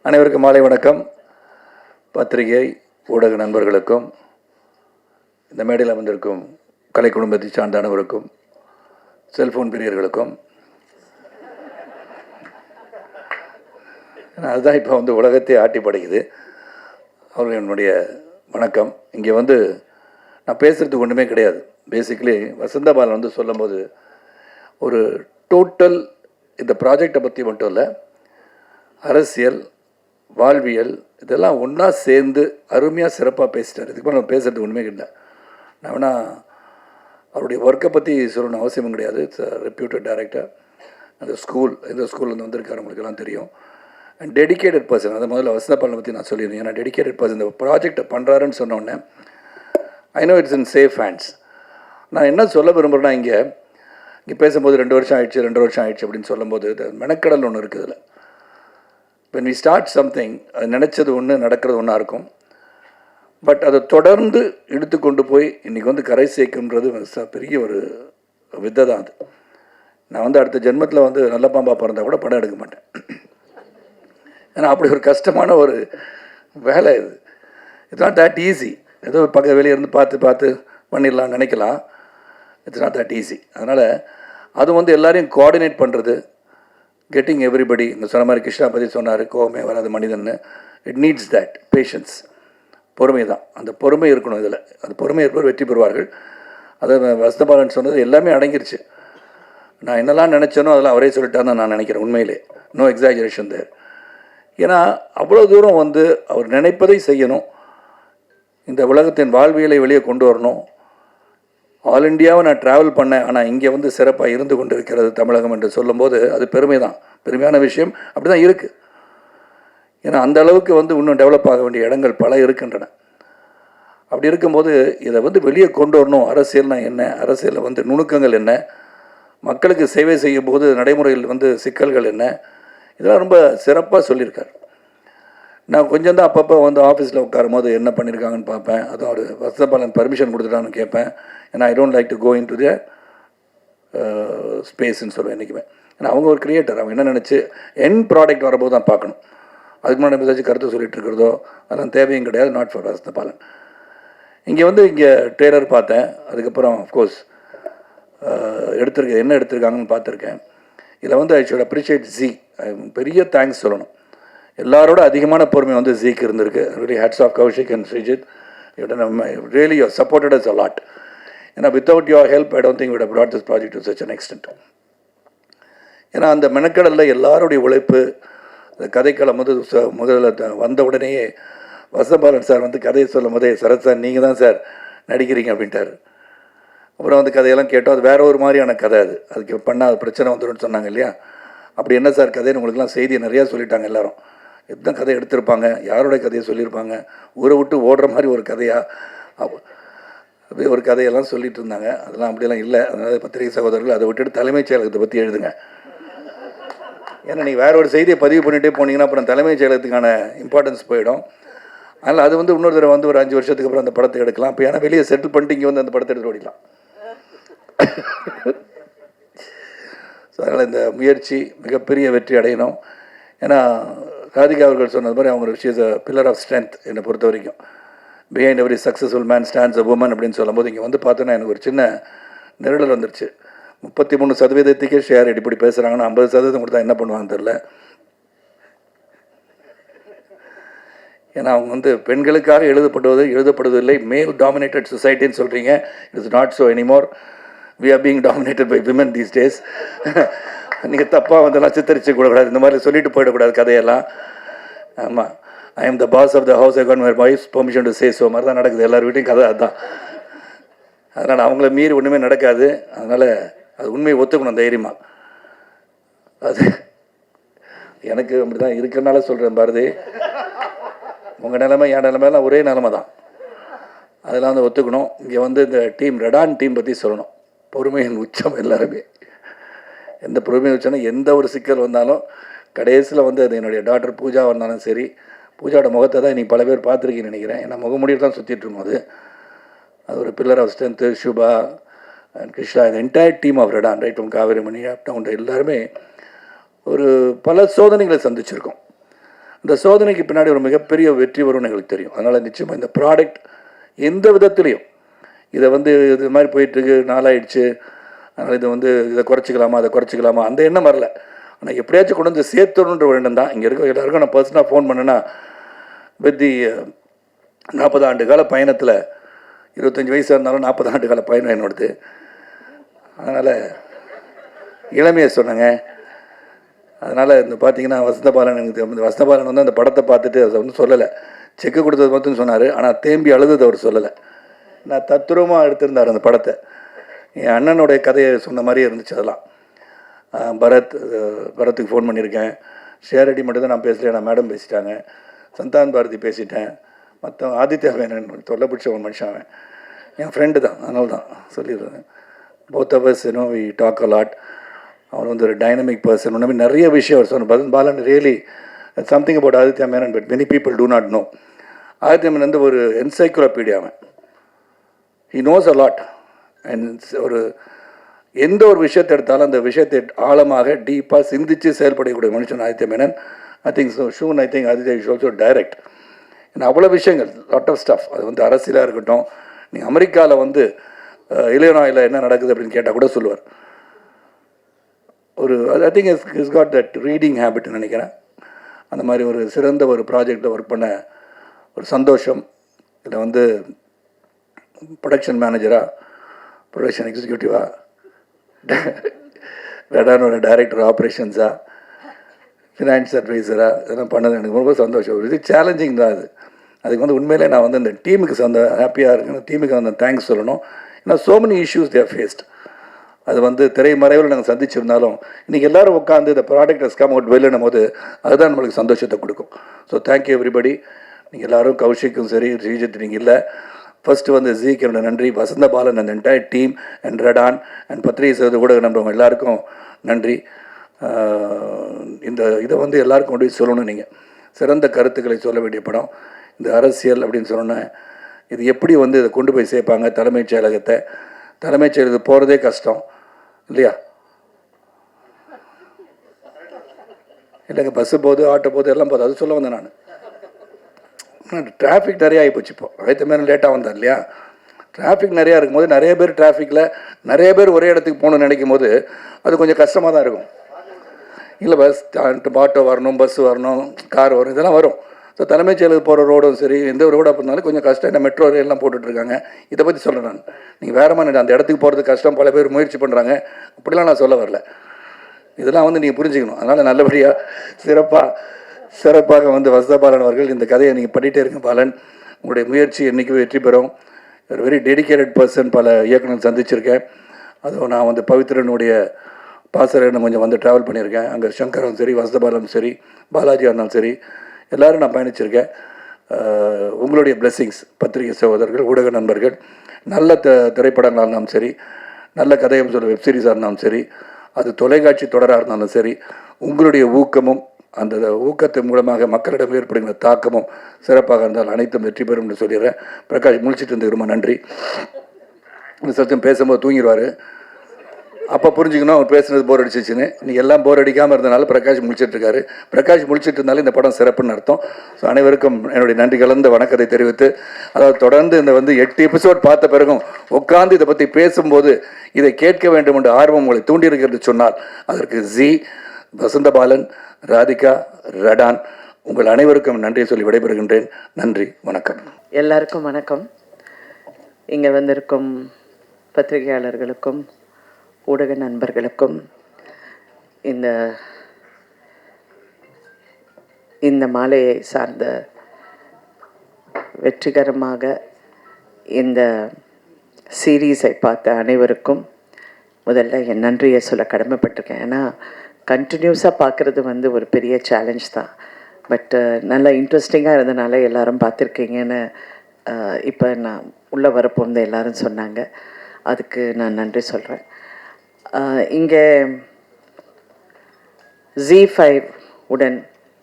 அனைவருக்கும் மாலை வணக்கம். பத்திரிகை ஊடக நண்பர்களுக்கும் இந்த மேடையில் வந்திருக்கும் கலை குடும்பத்தை சார்ந்த அனைவருக்கும் செல்ஃபோன் பிரியர்களுக்கும் அதுதான் இப்போ வந்து உலகத்தை ஆட்டி படைக்குது. அவர்கள் என்னுடைய வணக்கம். இங்கே வந்து நான் பேசுகிறதுக்கு ஒன்றுமே கிடையாது. பேசிக்கலி வசந்த பாலன் வந்து சொல்லும்போது ஒரு டோட்டல் இந்த ப்ராஜெக்டை பற்றி மட்டும் இல்லை, அரசியல், வாழ்வியல் இதெல்லாம் ஒன்றா சேர்ந்து அருமையாக சிறப்பாக பேசிட்டார். இதுக்கு நம்ம பேசுகிறதுக்கு ஒன்றுமே இல்லை. நான் வேணால் அவருடைய ஒர்க்கை பற்றி சொல்லணும் அவசியமும் கிடையாது. It's reputed director. அந்த ஸ்கூல் எந்த ஸ்கூல்லேருந்து வந்திருக்காரு உங்களுக்கெல்லாம் தெரியும். And dedicated person. அதை முதல்ல வசந்த பாலனை பற்றி நான் சொல்லியிருந்தேன். ஏன்னா டெடிக்கேட்டட் பர்சன் இந்த ப்ராஜெக்டை பண்ணுறாருன்னு சொன்னோடனே I know it's in safe hands. நான் என்ன சொல்ல விரும்புகிறேன்னா, இங்கே பேசும்போது 2 வருஷம் ஆயிடுச்சு அப்படின்னு சொல்லும்போது மெனக்கடல் ஒன்று இருக்குது. இதில் when we start something, அது நினச்சது ஒன்று நடக்கிறது ஒன்றா இருக்கும். பட் அதை தொடர்ந்து எடுத்துக்கொண்டு போய் இன்றைக்கி வந்து கரை சேர்க்குன்றது பெரிய ஒரு வித்தை தான். அது நான் வந்து அடுத்த ஜென்மத்தில் வந்து நல்ல பாம்பா பிறந்தால் கூட படம் எடுக்க மாட்டேன். ஏன்னா அப்படி ஒரு கஷ்டமான ஒரு வேலை இது. It's not that easy. ஏதோ பக்க வெளியே இருந்து பார்த்து பண்ணிடலாம் நினைக்கலாம். It's not that easy. அதனால் அது வந்து எல்லாரையும் கோஆர்டினேட் பண்ணுறது, கெட்டிங் எவ்ரிபடி. இந்த சொன்ன மாதிரி கிருஷ்ணா பற்றி சொன்னார், கோவமே வராது மனிதன்னு. இட் நீட்ஸ் தட் பேஷன்ஸ், பொறுமை தான். அந்த பொறுமை இருக்கணும் இதில். அந்த பொறுமை இருப்பவர் வெற்றி பெறுவார்கள். அதை வசந்த பாலன் சொன்னது எல்லாமே அடங்கிருச்சு. நான் என்னெல்லாம் நினச்சேனோ அதெல்லாம் அவரே சொல்லிட்டான்னு நான் நினைக்கிறேன். உண்மையிலே நோ எக்ஸாஜரேஷன் தேர். ஏன்னா அவ்வளோ தூரம் வந்து அவர் நினைப்பதை செய்யணும். இந்த உலகத்தின் வாழ்வியலை வெளியே கொண்டு வரணும். ஆல் இண்டியாவை நான் ட்ராவல் பண்ணேன், ஆனால் இங்கே வந்து சிறப்பாக இருந்து கொண்டு இருக்கிறது தமிழகம் என்று சொல்லும்போது அது பெருமை தான். பெருமையான விஷயம். அப்படி தான் இருக்குது. ஏன்னா அந்த அளவுக்கு வந்து இன்னும் டெவலப் ஆக வேண்டிய இடங்கள் பல இருக்கின்றன. அப்படி இருக்கும்போது இதை வந்து வெளியே கொண்டு வரணும். அரசியல்னா என்ன, அரசியலில் வந்து நுணுக்கங்கள் என்ன, மக்களுக்கு சேவை செய்யும் போது நடைமுறையில் வந்து சிக்கல்கள் என்ன, இதெல்லாம் ரொம்ப சிறப்பாக சொல்லியிருக்கார். நான் கொஞ்சம் தான் அப்பப்போ வந்து ஆஃபீஸில் உட்காரும் போது என்ன பண்ணியிருக்காங்கன்னு பார்ப்பேன். அதுவும் அவர் வசந்த பாலன் பர்மிஷன் கொடுத்துட்டான்னு கேட்பேன். ஏன்னா I don't like to go into the ஸ்பேஸ்ன்னு சொல்லுவேன் என்றைக்குமே. ஏன்னா அவங்க ஒரு கிரியேட்டர். அவங்க என்ன நினச்சி என் ப்ராடக்ட் வரும்போது தான் பார்க்கணும். அதுக்கு முன்னாடி ஏதாச்சும் கருத்து சொல்லிட்டு இருக்கிறதோ அதெல்லாம் தேவையும் கிடையாது. நாட் ஃபார் வசந்த பாலன். இங்கே ட்ரெய்லர் பார்த்தேன். அதுக்கப்புறம் அஃப்கோர்ஸ் என்ன எடுத்திருக்காங்கன்னு பார்த்துருக்கேன். இதில் வந்து ஐ ஷுட் அப்ரிஷியேட் ஜி. பெரிய தேங்க்ஸ் சொல்லணும். எல்லாரோட அதிகமான பொறுமை வந்து ஜீக்கு இருந்திருக்கு. Really hats off Kaushik and Sreejith. Really you supported us a lot. ஏன்னா without your help I don't think we would have brought this project to such an extent. ஏன்னா அந்த மெனக்கடலில் எல்லாருடைய உழைப்பு. இந்த கதைக்களம் வந்து முதல்ல வந்த உடனேயே வசந்த பாலன் சார் வந்து கதையை சொல்லும் போதே, சரத் சார் நீங்கள் தான் சார் நடிக்கிறீங்க அப்படின்ட்டார். அப்புறம் வந்து கதையெல்லாம் கேட்டோம். அது வேறு ஒரு மாதிரியான கதை. அதுக்கு பண்ணால் பிரச்சனை வந்துடும் சொன்னாங்க இல்லையா. அப்படி என்ன சார் கதைன்னு உங்களுக்குலாம் செய்தியை நிறையா சொல்லிட்டாங்க எல்லாரும். இதுதான் கதை எடுத்திருப்பாங்க, யாரோட கதையை சொல்லியிருப்பாங்க, ஊரை விட்டு ஓடுற மாதிரி ஒரு கதையாக அப்படியே ஒரு கதையெல்லாம் சொல்லிட்டு இருந்தாங்க. அதெல்லாம் அப்படியெல்லாம் இல்லை. அதனால் பத்திரிகை சகோதரர்கள் அதை விட்டுட்டு தலைமைச் செயலகத்தை பற்றி எழுதுங்க. ஏன்னா நீங்கள் வேற ஒரு செய்தியை பதிவு பண்ணிகிட்டே போனீங்கன்னா அப்புறம் தலைமைச் செயலகத்துக்கான இம்பார்ட்டன்ஸ் போயிடும். அதனால் அது வந்து இன்னொரு தடவை வந்து ஒரு 5 வருஷத்துக்கு அப்புறம் அந்த படத்தை எடுக்கலாம். இப்போ ஏன்னா வெளியே செட்டில் பண்ணிட்டு இங்கே வந்து அந்த படத்தை எடுத்து ஓடிக்கலாம். ஸோ அதனால் இந்த முயற்சி மிகப்பெரிய வெற்றி அடையணும். ஏன்னா ராதிகா அவர்கள் சொன்னது மாதிரி அவங்க she is a pillar of strength. என்னை பொறுத்த வரைக்கும் behind every successful man stands a woman அப்படின்னு சொல்லும்போது இங்கே வந்து பார்த்தோன்னா எனக்கு ஒரு சின்ன நெருடல் வந்துருச்சு. 33% ஷேர் இப்படி பேசுகிறாங்கன்னா 50% கொடுத்தா என்ன பண்ணுவாங்கன்னு தெரில. ஏன்னா அவங்க வந்து பெண்களுக்காக எழுதப்படுவதில்லை, மேல் டாமினேட்டட் சொசைட்டின்னு சொல்கிறீங்க. It's not so anymore. We are being dominated by women these days. நீங்கள் தப்பாக வந்தெல்லாம் சித்தரிச்சு கூடக்கூடாது. இந்த மாதிரி சொல்லிட்டு போயிடக்கூடாது கதையெல்லாம். ஆமாம், I am the boss of the house, I got my wife's permission to say so மாதிரி தான் நடக்குது எல்லார் வீட்டையும் கதை. அதுதான். அதனால் அவங்கள மீறி ஒன்றுமே நடக்காது. அதனால் அது உண்மையை ஒத்துக்கணும் தைரியமாக. அது எனக்கு அப்படி தான் இருக்கிறனால சொல்கிறேன் பாரதி. உங்கள் நிலைமை என் நிலைமைலாம் ஒரே நிலைமை தான். அதெல்லாம் வந்து ஒத்துக்கணும். இங்கே வந்து இந்த ரெடான் டீம் பற்றி சொல்லணும். பொறுமையின் உச்சம் எல்லாருமே. எந்த பொறுமையை வச்சோன்னா எந்த ஒரு சிக்கல் வந்தாலும் கடைசியில் வந்து அது என்னுடைய டாக்டர் பூஜா வந்தாலும் சரி, பூஜாவோட முகத்தை தான் இன்றைக்கி பல பேர் பார்த்துருக்கீங்கன்னு நினைக்கிறேன். ஏன்னா முகமுடியில் தான் சுற்றிட்டுருக்கும். அது ஒரு pillar of strength. Subha and Krishna, இந்த entire team of Radaan, right from Kaveri Mani up down எல்லாருமே ஒரு பல சோதனைகளை சந்திச்சிருக்கோம். இந்த சோதனைக்கு பின்னாடி ஒரு மிகப்பெரிய வெற்றி வரும்னு எங்களுக்கு தெரியும். அதனால் நிச்சயமாக இந்த ப்ராடக்ட் எந்த விதத்துலேயும் இதை வந்து இது மாதிரி போயிட்டுருக்கு, நாளாயிடுச்சு, அதனால் இதை குறைச்சிக்கலாமா அதை குறைச்சிக்கலாமா அந்த எண்ணம் வரல. ஆனால் எப்படியாச்சும் கொண்டு வந்து சேர்த்துணுன்ற ஒரு எண்ணம் தான். இங்கே இருக்க எல்லாருக்கும் நான் பர்சனலாக ஃபோன் பண்ணேன்னா வித் 40 ஆண்டு கால பயணத்தில் 25 வயசாக இருந்தாலும் 40 ஆண்டு கால பயணம் என்னோடது. அதனால் இளமையை சொன்னேங்க. அதனால் இந்த பார்த்தீங்கன்னா வசந்தபாலன், எனக்கு வசந்தபாலன் வந்து அந்த படத்தை பார்த்துட்டு அதை வந்து சொல்லலை, செக்கு கொடுத்தது மட்டும் சொன்னார். ஆனால் தேம்பி அழுதது அவர் சொல்லலை. நான் தத்துரூபமாக எடுத்திருந்தார் அந்த படத்தை. என் அண்ணனுடைய கதையை சொன்ன மாதிரியே இருந்துச்சு. அதெல்லாம் பரத்துக்கு ஃபோன் பண்ணியிருக்கேன். ஷேரடி மட்டும் தான் நான் பேசலையே, நான் மேடம் பேசிட்டாங்க. சந்தான் பாரதி பேசிட்டேன். மற்ற ஆதித்யா வேணன் தொல்லை பிடிச்ச ஒரு மனுஷன், அவன் என் ஃப்ரெண்டு தான். அதனால தான் சொல்லிடுறேன். Both of us we talk a lot. அவர் வந்து ஒரு டைனமிக் பர்சன். உண்மை நிறைய விஷயம் அவர் சொன்ன Balan really something about Aditya Menon but many people do not know. Aditya Menon வந்து ஒரு என்சைக்ளோபீடியா. அவன் he knows a lot. And எந்த ஒரு விஷயத்தை எடுத்தாலும் அந்த விஷயத்தை ஆழமாக டீப்பாக சிந்தித்து செயல்படக்கூடிய மனுஷன் Aditya Menon. I think soon I think Aditya is also direct. ஏன்னா அவ்வளோ விஷயங்கள், லாட் ஆஃப் ஸ்டஃப். அது வந்து அரசியலாக இருக்கட்டும், நீங்கள் அமெரிக்காவில் வந்து இலினாயில் என்ன நடக்குது அப்படின்னு கேட்டால் கூட சொல்லுவார். ஒரு I think is got that reading ஹேபிட்னு நினைக்கிறேன். அந்த மாதிரி ஒரு சிறந்த ஒரு ப்ராஜெக்டில் ஒர்க் பண்ண ஒரு சந்தோஷம். இதில் வந்து ப்ரொடக்ஷன் மேனேஜராக, ப்ரொடக்ஷன் எக்ஸிக்யூட்டிவாக, ரெடானோட டைரக்டர் ஆப்ரேஷன்ஸாக, ஃபினான்ஸ் அட்வைசராக இதெல்லாம் பண்ணது எனக்கு ரொம்ப சந்தோஷம். இது சேலஞ்சிங் தான். அதுக்கு வந்து உண்மையிலே நான் வந்து அந்த டீமுக்கு ஹாப்பியாக இருக்குன்னு டீமுக்கு வந்து தேங்க்ஸ் சொல்லணும். ஏன்னா so many issues there faced. அது வந்து திரைமறைவில் நாங்கள் சந்திச்சிருந்தாலும் இன்றைக்கி எல்லோரும் உட்காந்து இந்த ப்ராடக்ட் ஹஸ் கம் அவுட் வெல்லுன்னும் போது அதுதான் நம்மளுக்கு சந்தோஷத்தை கொடுக்கும். So thank you everybody. நீங்கள் எல்லோரும், கௌஷிக்கும் சரி, ஸ்ரீஜித் நீங்கள் இல்லை, ஃபஸ்ட்டு வந்து ஜீக்கு என்னோட நன்றி, வசந்தபாலன் அந்த என்டையர் டீம் அண்ட் ரெடான் அண்ட் பத்திரிகை செய்வது ஊடக நம்புறவங்க எல்லாருக்கும் நன்றி. இதை வந்து எல்லாருக்கும் கொண்டு போய் சொல்லணும். நீங்கள் சிறந்த கருத்துக்களை சொல்ல வேண்டிய படம். இந்த அரசியல் அப்படின்னு சொன்னோன்னே இது எப்படி வந்து இதை கொண்டு போய் சேர்ப்பாங்க தலைமைச் செயலகத்தை. தலைமைச் செயலகத்துக்கு போகிறதே கஷ்டம் இல்லையா? இல்லைங்க, பஸ்ஸு போகுது, ஆட்டோ போகுது, எல்லாம் போகுது. அது சொல்ல வந்தேன் நான். டிராஃபிக் நிறையா ஆகிப்போச்சு. இப்போ ஆயத்த மேலே லேட்டாக வந்தார் இல்லையா? டிராஃபிக் நிறையா இருக்கும்போது நிறைய பேர் டிராஃபிக்கில் நிறைய பேர் ஒரே இடத்துக்கு போகணுன்னு நினைக்கும் போது அது கொஞ்சம் கஷ்டமாக தான் இருக்கும். இல்லை ஆட்டோ வரணும், பஸ்ஸு வரணும், கார் வரும், இதெல்லாம் வரும். ஸோ தலைமைச் செயலுக்கு போகிற ரோடும் சரி, எந்த ஒரு ரோடாக இருந்தாலும் கொஞ்சம் கஷ்டம். என்ன மெட்ரோ ரயிலெலாம் போட்டுட்ருக்காங்க. இதை பற்றி சொல்கிறேன் நான். நீங்கள் வேறு மாதிரி அந்த இடத்துக்கு போகிறது கஷ்டம், பல பேர் முயற்சி பண்ணுறாங்க, அப்படிலாம் நான் சொல்ல வரல. இதெல்லாம் வந்து நீங்கள் புரிஞ்சுக்கணும். அதனால் நல்லபடியாக சிறப்பாக வந்து வசந்தபாலன் அவர்கள் இந்த கதையை நீங்கள் பண்ணிகிட்டே இருங்க பாலன். உங்களுடைய முயற்சி என்றைக்கும் வெற்றி பெறும். ஒரு வெரி டெடிக்கேட்டட் பர்சன். பல இயக்குனர் சந்திச்சிருக்கேன். அதுவும் நான் வந்து பவித்ரனுடைய பாசறைன்னு கொஞ்சம் வந்து ட்ராவல் பண்ணியிருக்கேன். அங்கே சங்கரும் சரி, வசந்தபாலனும் சரி, பாலாஜியாக இருந்தாலும் சரி, எல்லோரும் நான் பயணிச்சிருக்கேன். உங்களுடைய பிளெஸ்ஸிங்ஸ், பத்திரிகை சகோதரர்கள், ஊடக நண்பர்கள், நல்ல திரைப்படங்களாக இருந்தாலும் சரி, நல்ல கதையம் சொல்ல வெப்சீரிஸாக இருந்தாலும் சரி, அது தொலைக்காட்சி தொடராக இருந்தாலும் சரி, உங்களுடைய ஊக்கமும் அந்த ஊக்கத்தின் மூலமாக மக்களிடம் ஏற்படுகிற தாக்கமும் சிறப்பாக இருந்தால் அனைத்தும் வெற்றி பெறும் என்று சொல்லிடுறேன். பிரகாஷ் முழிச்சிட்டு இருந்து ரொம்ப நன்றி. இந்த சத்தம் பேசும்போது தூங்கிடுவார். அப்போ புரிஞ்சுக்கணும் அவர் பேசுனது போர் அடிச்சிச்சுன்னு. இன்றைக்கி எல்லாம் போர் அடிக்காமல் இருந்தனால பிரகாஷ் முழிச்சிட்ருக்காரு. பிரகாஷ் முழிச்சிட்டு இருந்தாலும் இந்த படம் சிறப்புன்னு அர்த்தம். ஸோ அனைவருக்கும் என்னுடைய நன்றி கலந்த வணக்கத்தை தெரிவித்து, அதாவது தொடர்ந்து இந்த வந்து 8 எபிசோட் பார்த்த பிறகும் உட்கார்ந்து இதை பற்றி பேசும்போது இதை கேட்க வேண்டும் என்ற ஆர்வம் உங்களை தூண்டியிருக்கிறது சொன்னால் அதற்கு ஜி, வசந்தபாலன், ராதிகா, ரெடான் உங்கள் அனைவருக்கும் நன்றியை சொல்லி விடைபெறுகின்றேன். நன்றி, வணக்கம். எல்லாருக்கும் வணக்கம். இங்கே வந்திருக்கும் பத்திரிகையாளர்களுக்கும் ஊடக நண்பர்களுக்கும் இந்த மாலையை சார்ந்த வெற்றிகரமாக இந்த சீரீஸை பார்த்த அனைவருக்கும் முதல்ல என் நன்றியை சொல்ல கடமைப்பட்டிருக்கேன். ஏன்னா கண்டினியூஸாக பார்க்குறது வந்து ஒரு பெரிய சேலஞ்ச் தான். பட் நல்லா இன்ட்ரெஸ்டிங்காக இருந்தனால எல்லோரும் பார்த்துருக்கீங்கன்னு இப்போ நான் உள்ளே வரப்போ வந்து எல்லோரும் சொன்னாங்க. அதுக்கு நான் நன்றி சொல்கிறேன். இங்கே ZEE5 உடன்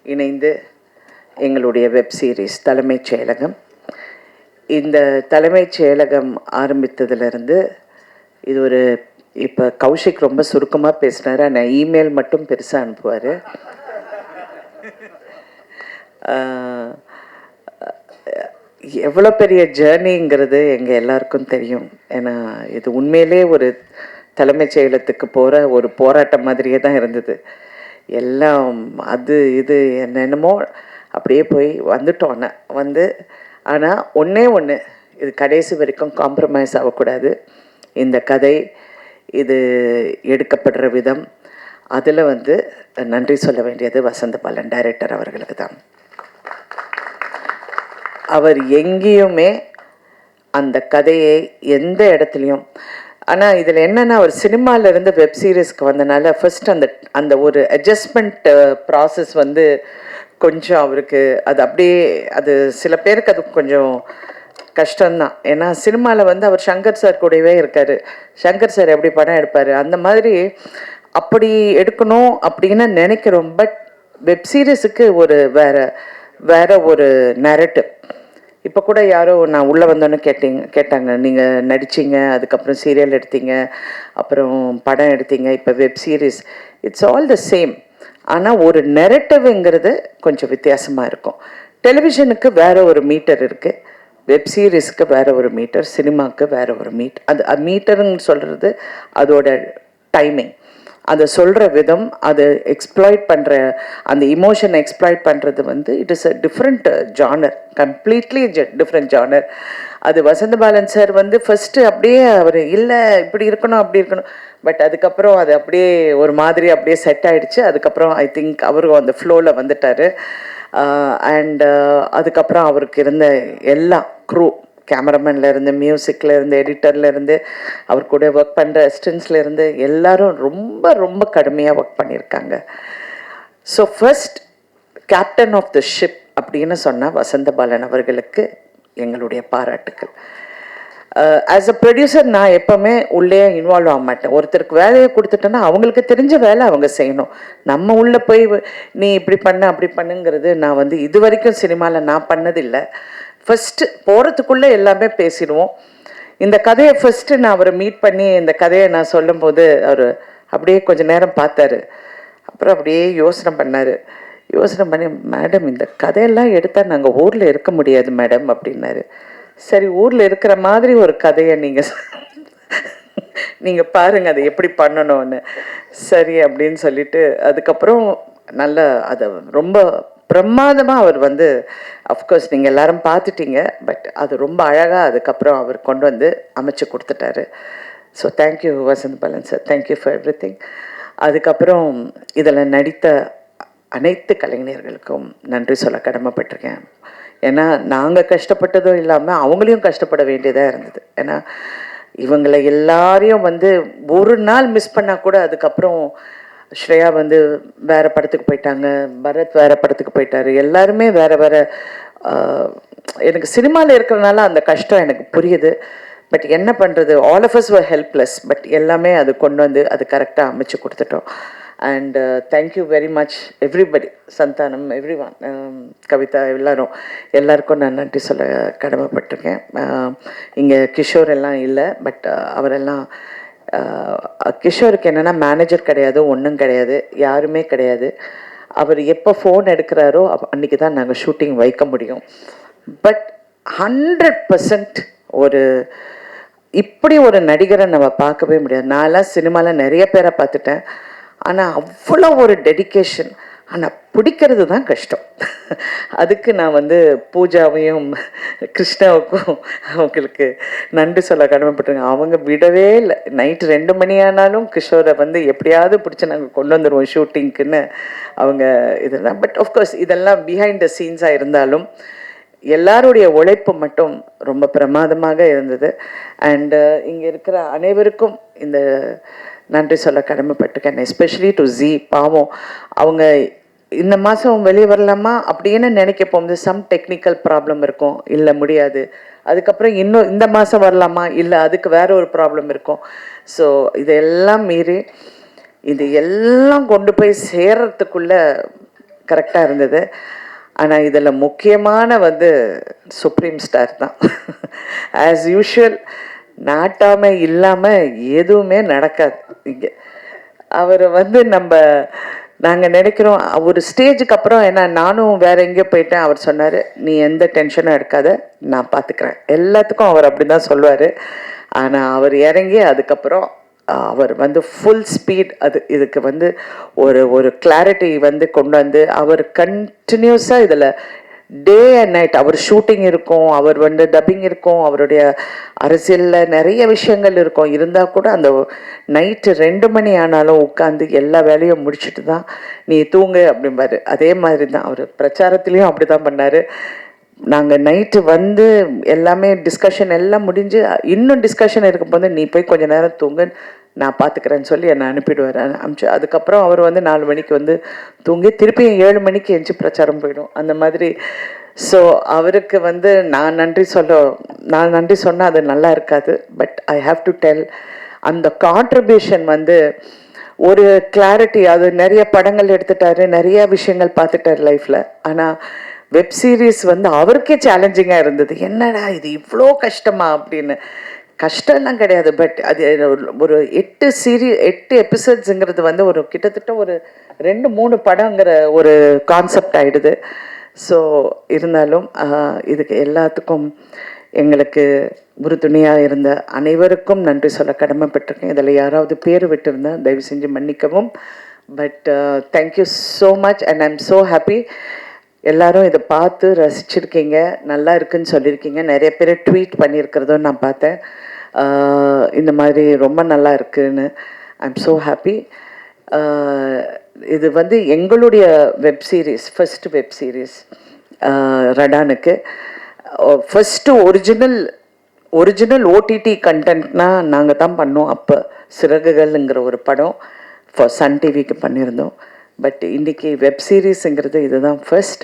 இணைந்து எங்களுடைய வெப் சீரிஸ் தலைமைச் செயலகம், இந்த தலைமைச் செயலகம் ஆரம்பித்ததுலேருந்து இது ஒரு, இப்போ கௌஷிக் ரொம்ப சுருக்கமாக பேசினார். ஆனால் இமெயில் மட்டும் பெருசாக அனுப்புவார். எவ்வளோ பெரிய ஜேர்னிங்கிறது எங்கள் எல்லாருக்கும் தெரியும். ஏன்னா இது உண்மையிலே ஒரு தலைமைச் செயலகத்துக்கு போகிற ஒரு போராட்டம் மாதிரியே தான் இருந்தது. எல்லாம் அது இது என்னென்னமோ அப்படியே போய் வந்துட்டோம். ஆனால் ஒன்றே ஒன்று, இது கடைசி வரைக்கும் காம்ப்ரமைஸ் ஆகக்கூடாது. இந்த கதை, இது எடுக்கப்படுற விதம், அதில் நன்றி சொல்ல வேண்டியது வசந்த பாலன் டைரக்டர் அவர்களுக்கு தான். அவர் எங்கேயுமே அந்த கதையை எந்த இடத்துலையும், ஆனால் இதில் என்னென்னா, அவர் சினிமாவிலேருந்து வெப் சீரிஸ்க்கு வந்தனால ஃபர்ஸ்ட் அந்த ஒரு அட்ஜஸ்ட்மெண்ட் ப்ராசஸ் கொஞ்சம் அவருக்கு அது அப்படியே, அது சில பேருக்கு அது கொஞ்சம் கஷ்டம்தான். ஏன்னா சினிமாவில் அவர் சங்கர் சார் கூடவே இருக்கார். சங்கர் சார் எப்படி படம் எடுப்பார், அந்த மாதிரி அப்படி எடுக்கணும் அப்படின்னு நினைக்கிறோம். பட் வெப் சீரிஸுக்கு ஒரு வேற ஒரு நரேட்டிவ். இப்போ கூட யாரோ நான் உள்ளே வந்தோன்னு கேட்டாங்க, நீங்கள் நடிச்சிங்க, அதுக்கப்புறம் சீரியல் எடுத்தீங்க, அப்புறம் படம் எடுத்தீங்க, இப்போ web series, it's all the same. ஆனால் ஒரு நெரட்டிவ்ங்கிறது கொஞ்சம் வித்தியாசமாக இருக்கும். டெலிவிஷனுக்கு வேறு ஒரு மீட்டர் இருக்குது, வெப் சீரிஸ்க்கு வேறு ஒரு மீட்டர், சினிமாவுக்கு வேறு ஒரு அது மீட்டருன்னு சொல்கிறது அதோட டைமிங், அதை சொல்கிற விதம், அது எக்ஸ்ப்ளாய்ட் பண்ணுற அந்த இமோஷனை எக்ஸ்ப்ளாய்ட் பண்ணுறது it is a different genre, completely different genre. அது வசந்த பாலன் சார் ஃபஸ்ட்டு அப்படியே அவர் இல்லை இப்படி இருக்கணும் அப்படி இருக்கணும், பட் அதுக்கப்புறம் அது அப்படியே ஒரு மாதிரி அப்படியே செட் ஆகிடுச்சு. அதுக்கப்புறம் ஐ திங்க் அவரும் அந்த ஃப்ளோவில் வந்துட்டார். அண்ட் அதுக்கப்புறம் அவருக்கு இருந்த எல்லா க்ரூ, கேமராமேன்லேருந்து, மியூசிக்லேருந்து, எடிட்டர்லேருந்து, அவர் கூட ஒர்க் பண்ணுற அசிஸ்டன்ட்ஸ்லேருந்து எல்லாரும் ரொம்ப ரொம்ப கடுமையாக ஒர்க் பண்ணியிருக்காங்க. So first captain of the ship அப்படின்னு சொன்னால் வசந்த பாலன் அவர்களுக்கு எங்களுடைய பாராட்டுக்கள். ஆஸ் அ ப்ரொடியூசர் நான் எப்போவுமே உள்ளே இன்வால்வ் ஆக மாட்டேன். ஒருத்தருக்கு வேலையை கொடுத்துட்டேன்னா அவங்களுக்கு தெரிஞ்ச வேலை அவங்க செய்யணும். நம்ம உள்ளே போய் நீ இப்படி பண்ண அப்படி பண்ணுங்கிறது நான் இது வரைக்கும் சினிமாவில் நான் பண்ணதில்லை. ஃபஸ்ட்டு போகிறதுக்குள்ளே எல்லாமே பேசிடுவோம். இந்த கதையை ஃபஸ்ட்டு நான் அவரை மீட் பண்ணி இந்த கதையை நான் சொல்லும்போது அவர் அப்படியே கொஞ்சம் நேரம் பார்த்தாரு. அப்புறம் அப்படியே யோசனை பண்ணி, மேடம் இந்த கதையெல்லாம் எடுத்தால் நாங்கள் ஊரில் இருக்க முடியாது மேடம் அப்படின்னாரு. சரி, ஊரில் இருக்கிற மாதிரி ஒரு கதையை நீங்கள் பாருங்கள் அதை எப்படி பண்ணணும்னு. சரி அப்படின்னு சொல்லிட்டு அதுக்கப்புறம் நல்ல அதை ரொம்ப பிரமாதமாக அவர் அஃப்கோர்ஸ் நீங்கள் எல்லாரும் பார்த்துட்டீங்க, பட் அது ரொம்ப அழகாக அதுக்கப்புறம் அவர் கொண்டு அமைச்சு கொடுத்துட்டாரு. So thank you Vasanth Balan sir, thank you for every thing. அதுக்கப்புறம் இதில் நடித்த அனைத்து கலைஞர்களுக்கும் நன்றி சொல்ல கடமைப்பட்டிருக்கேன். ஏன்னா நாங்கள் கஷ்டப்பட்டதும் இல்லாமல் அவங்களையும் கஷ்டப்பட வேண்டியதாக இருந்தது. ஏன்னா இவங்களை எல்லாரையும் ஒரு நாள் மிஸ் பண்ணால் கூட அதுக்கப்புறம் ஸ்ரேயா வேறு படத்துக்கு போயிட்டாங்க, பரத் வேறு படத்துக்கு போயிட்டாரு, எல்லாருமே வேறு எனக்கு சினிமாவில் இருக்கிறனால அந்த கஷ்டம் எனக்கு புரியுது. பட் என்ன பண்ணுறது, all of us were helpless. But எல்லாமே அது கொண்டு அது கரெக்டாக அமைச்சு கொடுத்துட்டோம். And thank you very much everybody, Santhanam, every one, Kavitha, எல்லாருக்கும் நான் நன்றி சொல்ல கடமைப்பட்டிருக்கேன். இங்கே கிஷோர் எல்லாம் இல்லை, பட் அவரெல்லாம் கிஷோருக்கு என்னென்னா மேனேஜர் கிடையாது, ஒன்றும் கிடையாது, யாருமே கிடையாது. அவர் எப்போ ஃபோன் எடுக்கிறாரோ அன்றைக்கி தான் நாங்கள் ஷூட்டிங் வைக்க முடியும். பட் 100% இப்படி ஒரு நடிகரை நம்ம பார்க்கவே முடியாது. நான்லாம் சினிமாவில் நிறைய பேரை பார்த்துட்டேன், ஆனால் அவ்வளோ ஒரு டெடிக்கேஷன், ஆனால் பிடிக்கிறது தான் கஷ்டம். அதுக்கு நான் பூஜாவையும் கிருஷ்ணாவுக்கும் அவங்களுக்கு நன்றி சொல்ல கடமைப்பட்டிருக்கேன். அவங்க விடவே இல்லை. நைட்டு 2 மணி ஆனாலும் கிஷோரை எப்படியாவது பிடிச்சி நாங்கள் கொண்டு வந்துடுவோம் ஷூட்டிங்க்குன்னு அவங்க இதெல்லாம். பட் ஆஃப்கோர்ஸ் இதெல்லாம் பிஹைண்ட் த சீன்ஸாக இருந்தாலும் எல்லாருடைய உழைப்பு மட்டும் ரொம்ப பிரமாதமாக இருந்தது. அண்டு இங்கே இருக்கிற அனைவருக்கும் இந்த நன்றி சொல்ல கடமைப்பட்டிருக்கேன். Especially to ji. பாவம், அவங்க இந்த மாதம் வெளியே வரலாமா அப்படின்னு நினைக்க போகும்போது சம் டெக்னிக்கல் ப்ராப்ளம் இருக்கும், இல்லை முடியாது. அதுக்கப்புறம் இன்னும் இந்த மாதம் வரலாமா, இல்லை அதுக்கு வேற ஒரு ப்ராப்ளம் இருக்கும். ஸோ இதெல்லாம் மீறி இது எல்லாம் கொண்டு போய் சேர்றதுக்குள்ளே கரெக்டாக இருந்தது. ஆனால் இதில் முக்கியமான சுப்ரீம் ஸ்டார் தான். ஆஸ் யூஷுவல் நாட்டாமல் இல்லாமல் எதுவுமே நடக்காது இங்கே. அவர் நம்ம நாங்கள் நினைக்கிறோம் ஒரு ஸ்டேஜுக்கு அப்புறம் ஏன்னா நானும் வேற எங்கேயோ போயிட்டேன். அவர் சொன்னார், நீ எந்த டென்ஷனும் எடுக்காத, நான் பார்த்துக்கிறேன். எல்லாத்துக்கும் அவர் அப்படி தான் சொல்லுவார். ஆனால் அவர் இறங்கி அதுக்கப்புறம் அவர் வந்து ஃபுல் ஸ்பீட் இதுக்கு வந்து ஒரு கிளாரிட்டி வந்து கொண்டு வந்து அவர் கண்டினியூஸாக இதில் டே அண்ட் நைட் அவர் ஷூட்டிங் இருக்கும், அவர் வந்து டப்பிங் இருக்கும், அவருடைய அரசியலில் நிறைய விஷயங்கள் இருக்கும். இருந்தால் கூட அந்த நைட்டு 2 மணி ஆனாலும் உட்காந்து எல்லா வேலையும் முடிச்சுட்டு தான் நீ தூங்கு அப்படிம்பாரு. அதே மாதிரி தான் அவர் பிரச்சாரத்துலேயும் அப்படி தான் பண்ணார். நாங்கள் நைட்டு வந்து எல்லாமே டிஸ்கஷன் எல்லாம் முடிஞ்சு இன்னும் டிஸ்கஷன் இருக்கும்போது நீ போய் கொஞ்சம் நேரம் தூங்கு, நான் பார்த்துக்கிறேன்னு சொல்லி என்னை அனுப்பிடுவார். அனுப்பிச்சு அதுக்கப்புறம் அவர் வந்து 4 மணிக்கு வந்து தூங்கி திருப்பியும் 7 மணிக்கு எழுந்துச்சி பிரச்சாரம் போயிடும் அந்த மாதிரி. ஸோ அவருக்கு வந்து நான் நன்றி சொன்னால் அது நல்லா இருக்காது. But I have to tell, அந்த கான்ட்ரிபியூஷன் வந்து ஒரு கிளாரிட்டி. அது நிறைய படங்கள் எடுத்துட்டாரு, நிறைய விஷயங்கள் பார்த்துட்டார் லைஃப்பில். ஆனால் வெப் சீரிஸ் வந்து அவருக்கே சேலஞ்சிங்காக இருந்தது. என்னடா இது இவ்வளோ கஷ்டமா அப்படின்னு. கஷ்டம்லாம் கிடையாது, பட் அது ஒரு 8 எபிசோட்ஸுங்கிறது வந்து ஒரு கிட்டத்தட்ட ஒரு 2-3 படங்கிற ஒரு கான்செப்ட் ஆகிடுது. ஸோ இருந்தாலும் இதுக்கு எல்லாத்துக்கும் எங்களுக்கு உறுதுணையாக இருந்த அனைவருக்கும் நன்றி சொல்ல கடமைப்பட்டிருக்கேன். இதில் யாராவது பேர் விட்டுருந்தேன் தயவு செஞ்சு மன்னிக்கவும். But thank you so much and I am so happy. எல்லாரும் இதை பார்த்து ரசிச்சிருக்கீங்க, நல்லா இருக்குன்னு சொல்லியிருக்கீங்க. நிறைய பேர் ட்வீட் பண்ணியிருக்கிறதும் நான் பார்த்தேன், இந்த மாதிரி ரொம்ப நல்லா இருக்குன்னு. I am so happy. இது வந்து எங்களுடைய web series, first web series ரடானுக்கு. ஃபஸ்ட்டு ஒரிஜினல் ஓடிடி கண்டென்ட்னா நாங்கள் தான் பண்ணோம். அப்போ சிறகுகள்ங்கிற ஒரு படம் ஃபார் சன் டிவிக்கு பண்ணியிருந்தோம். பட் இன்றைக்கி வெப் சீரிஸுங்கிறது இதுதான் first.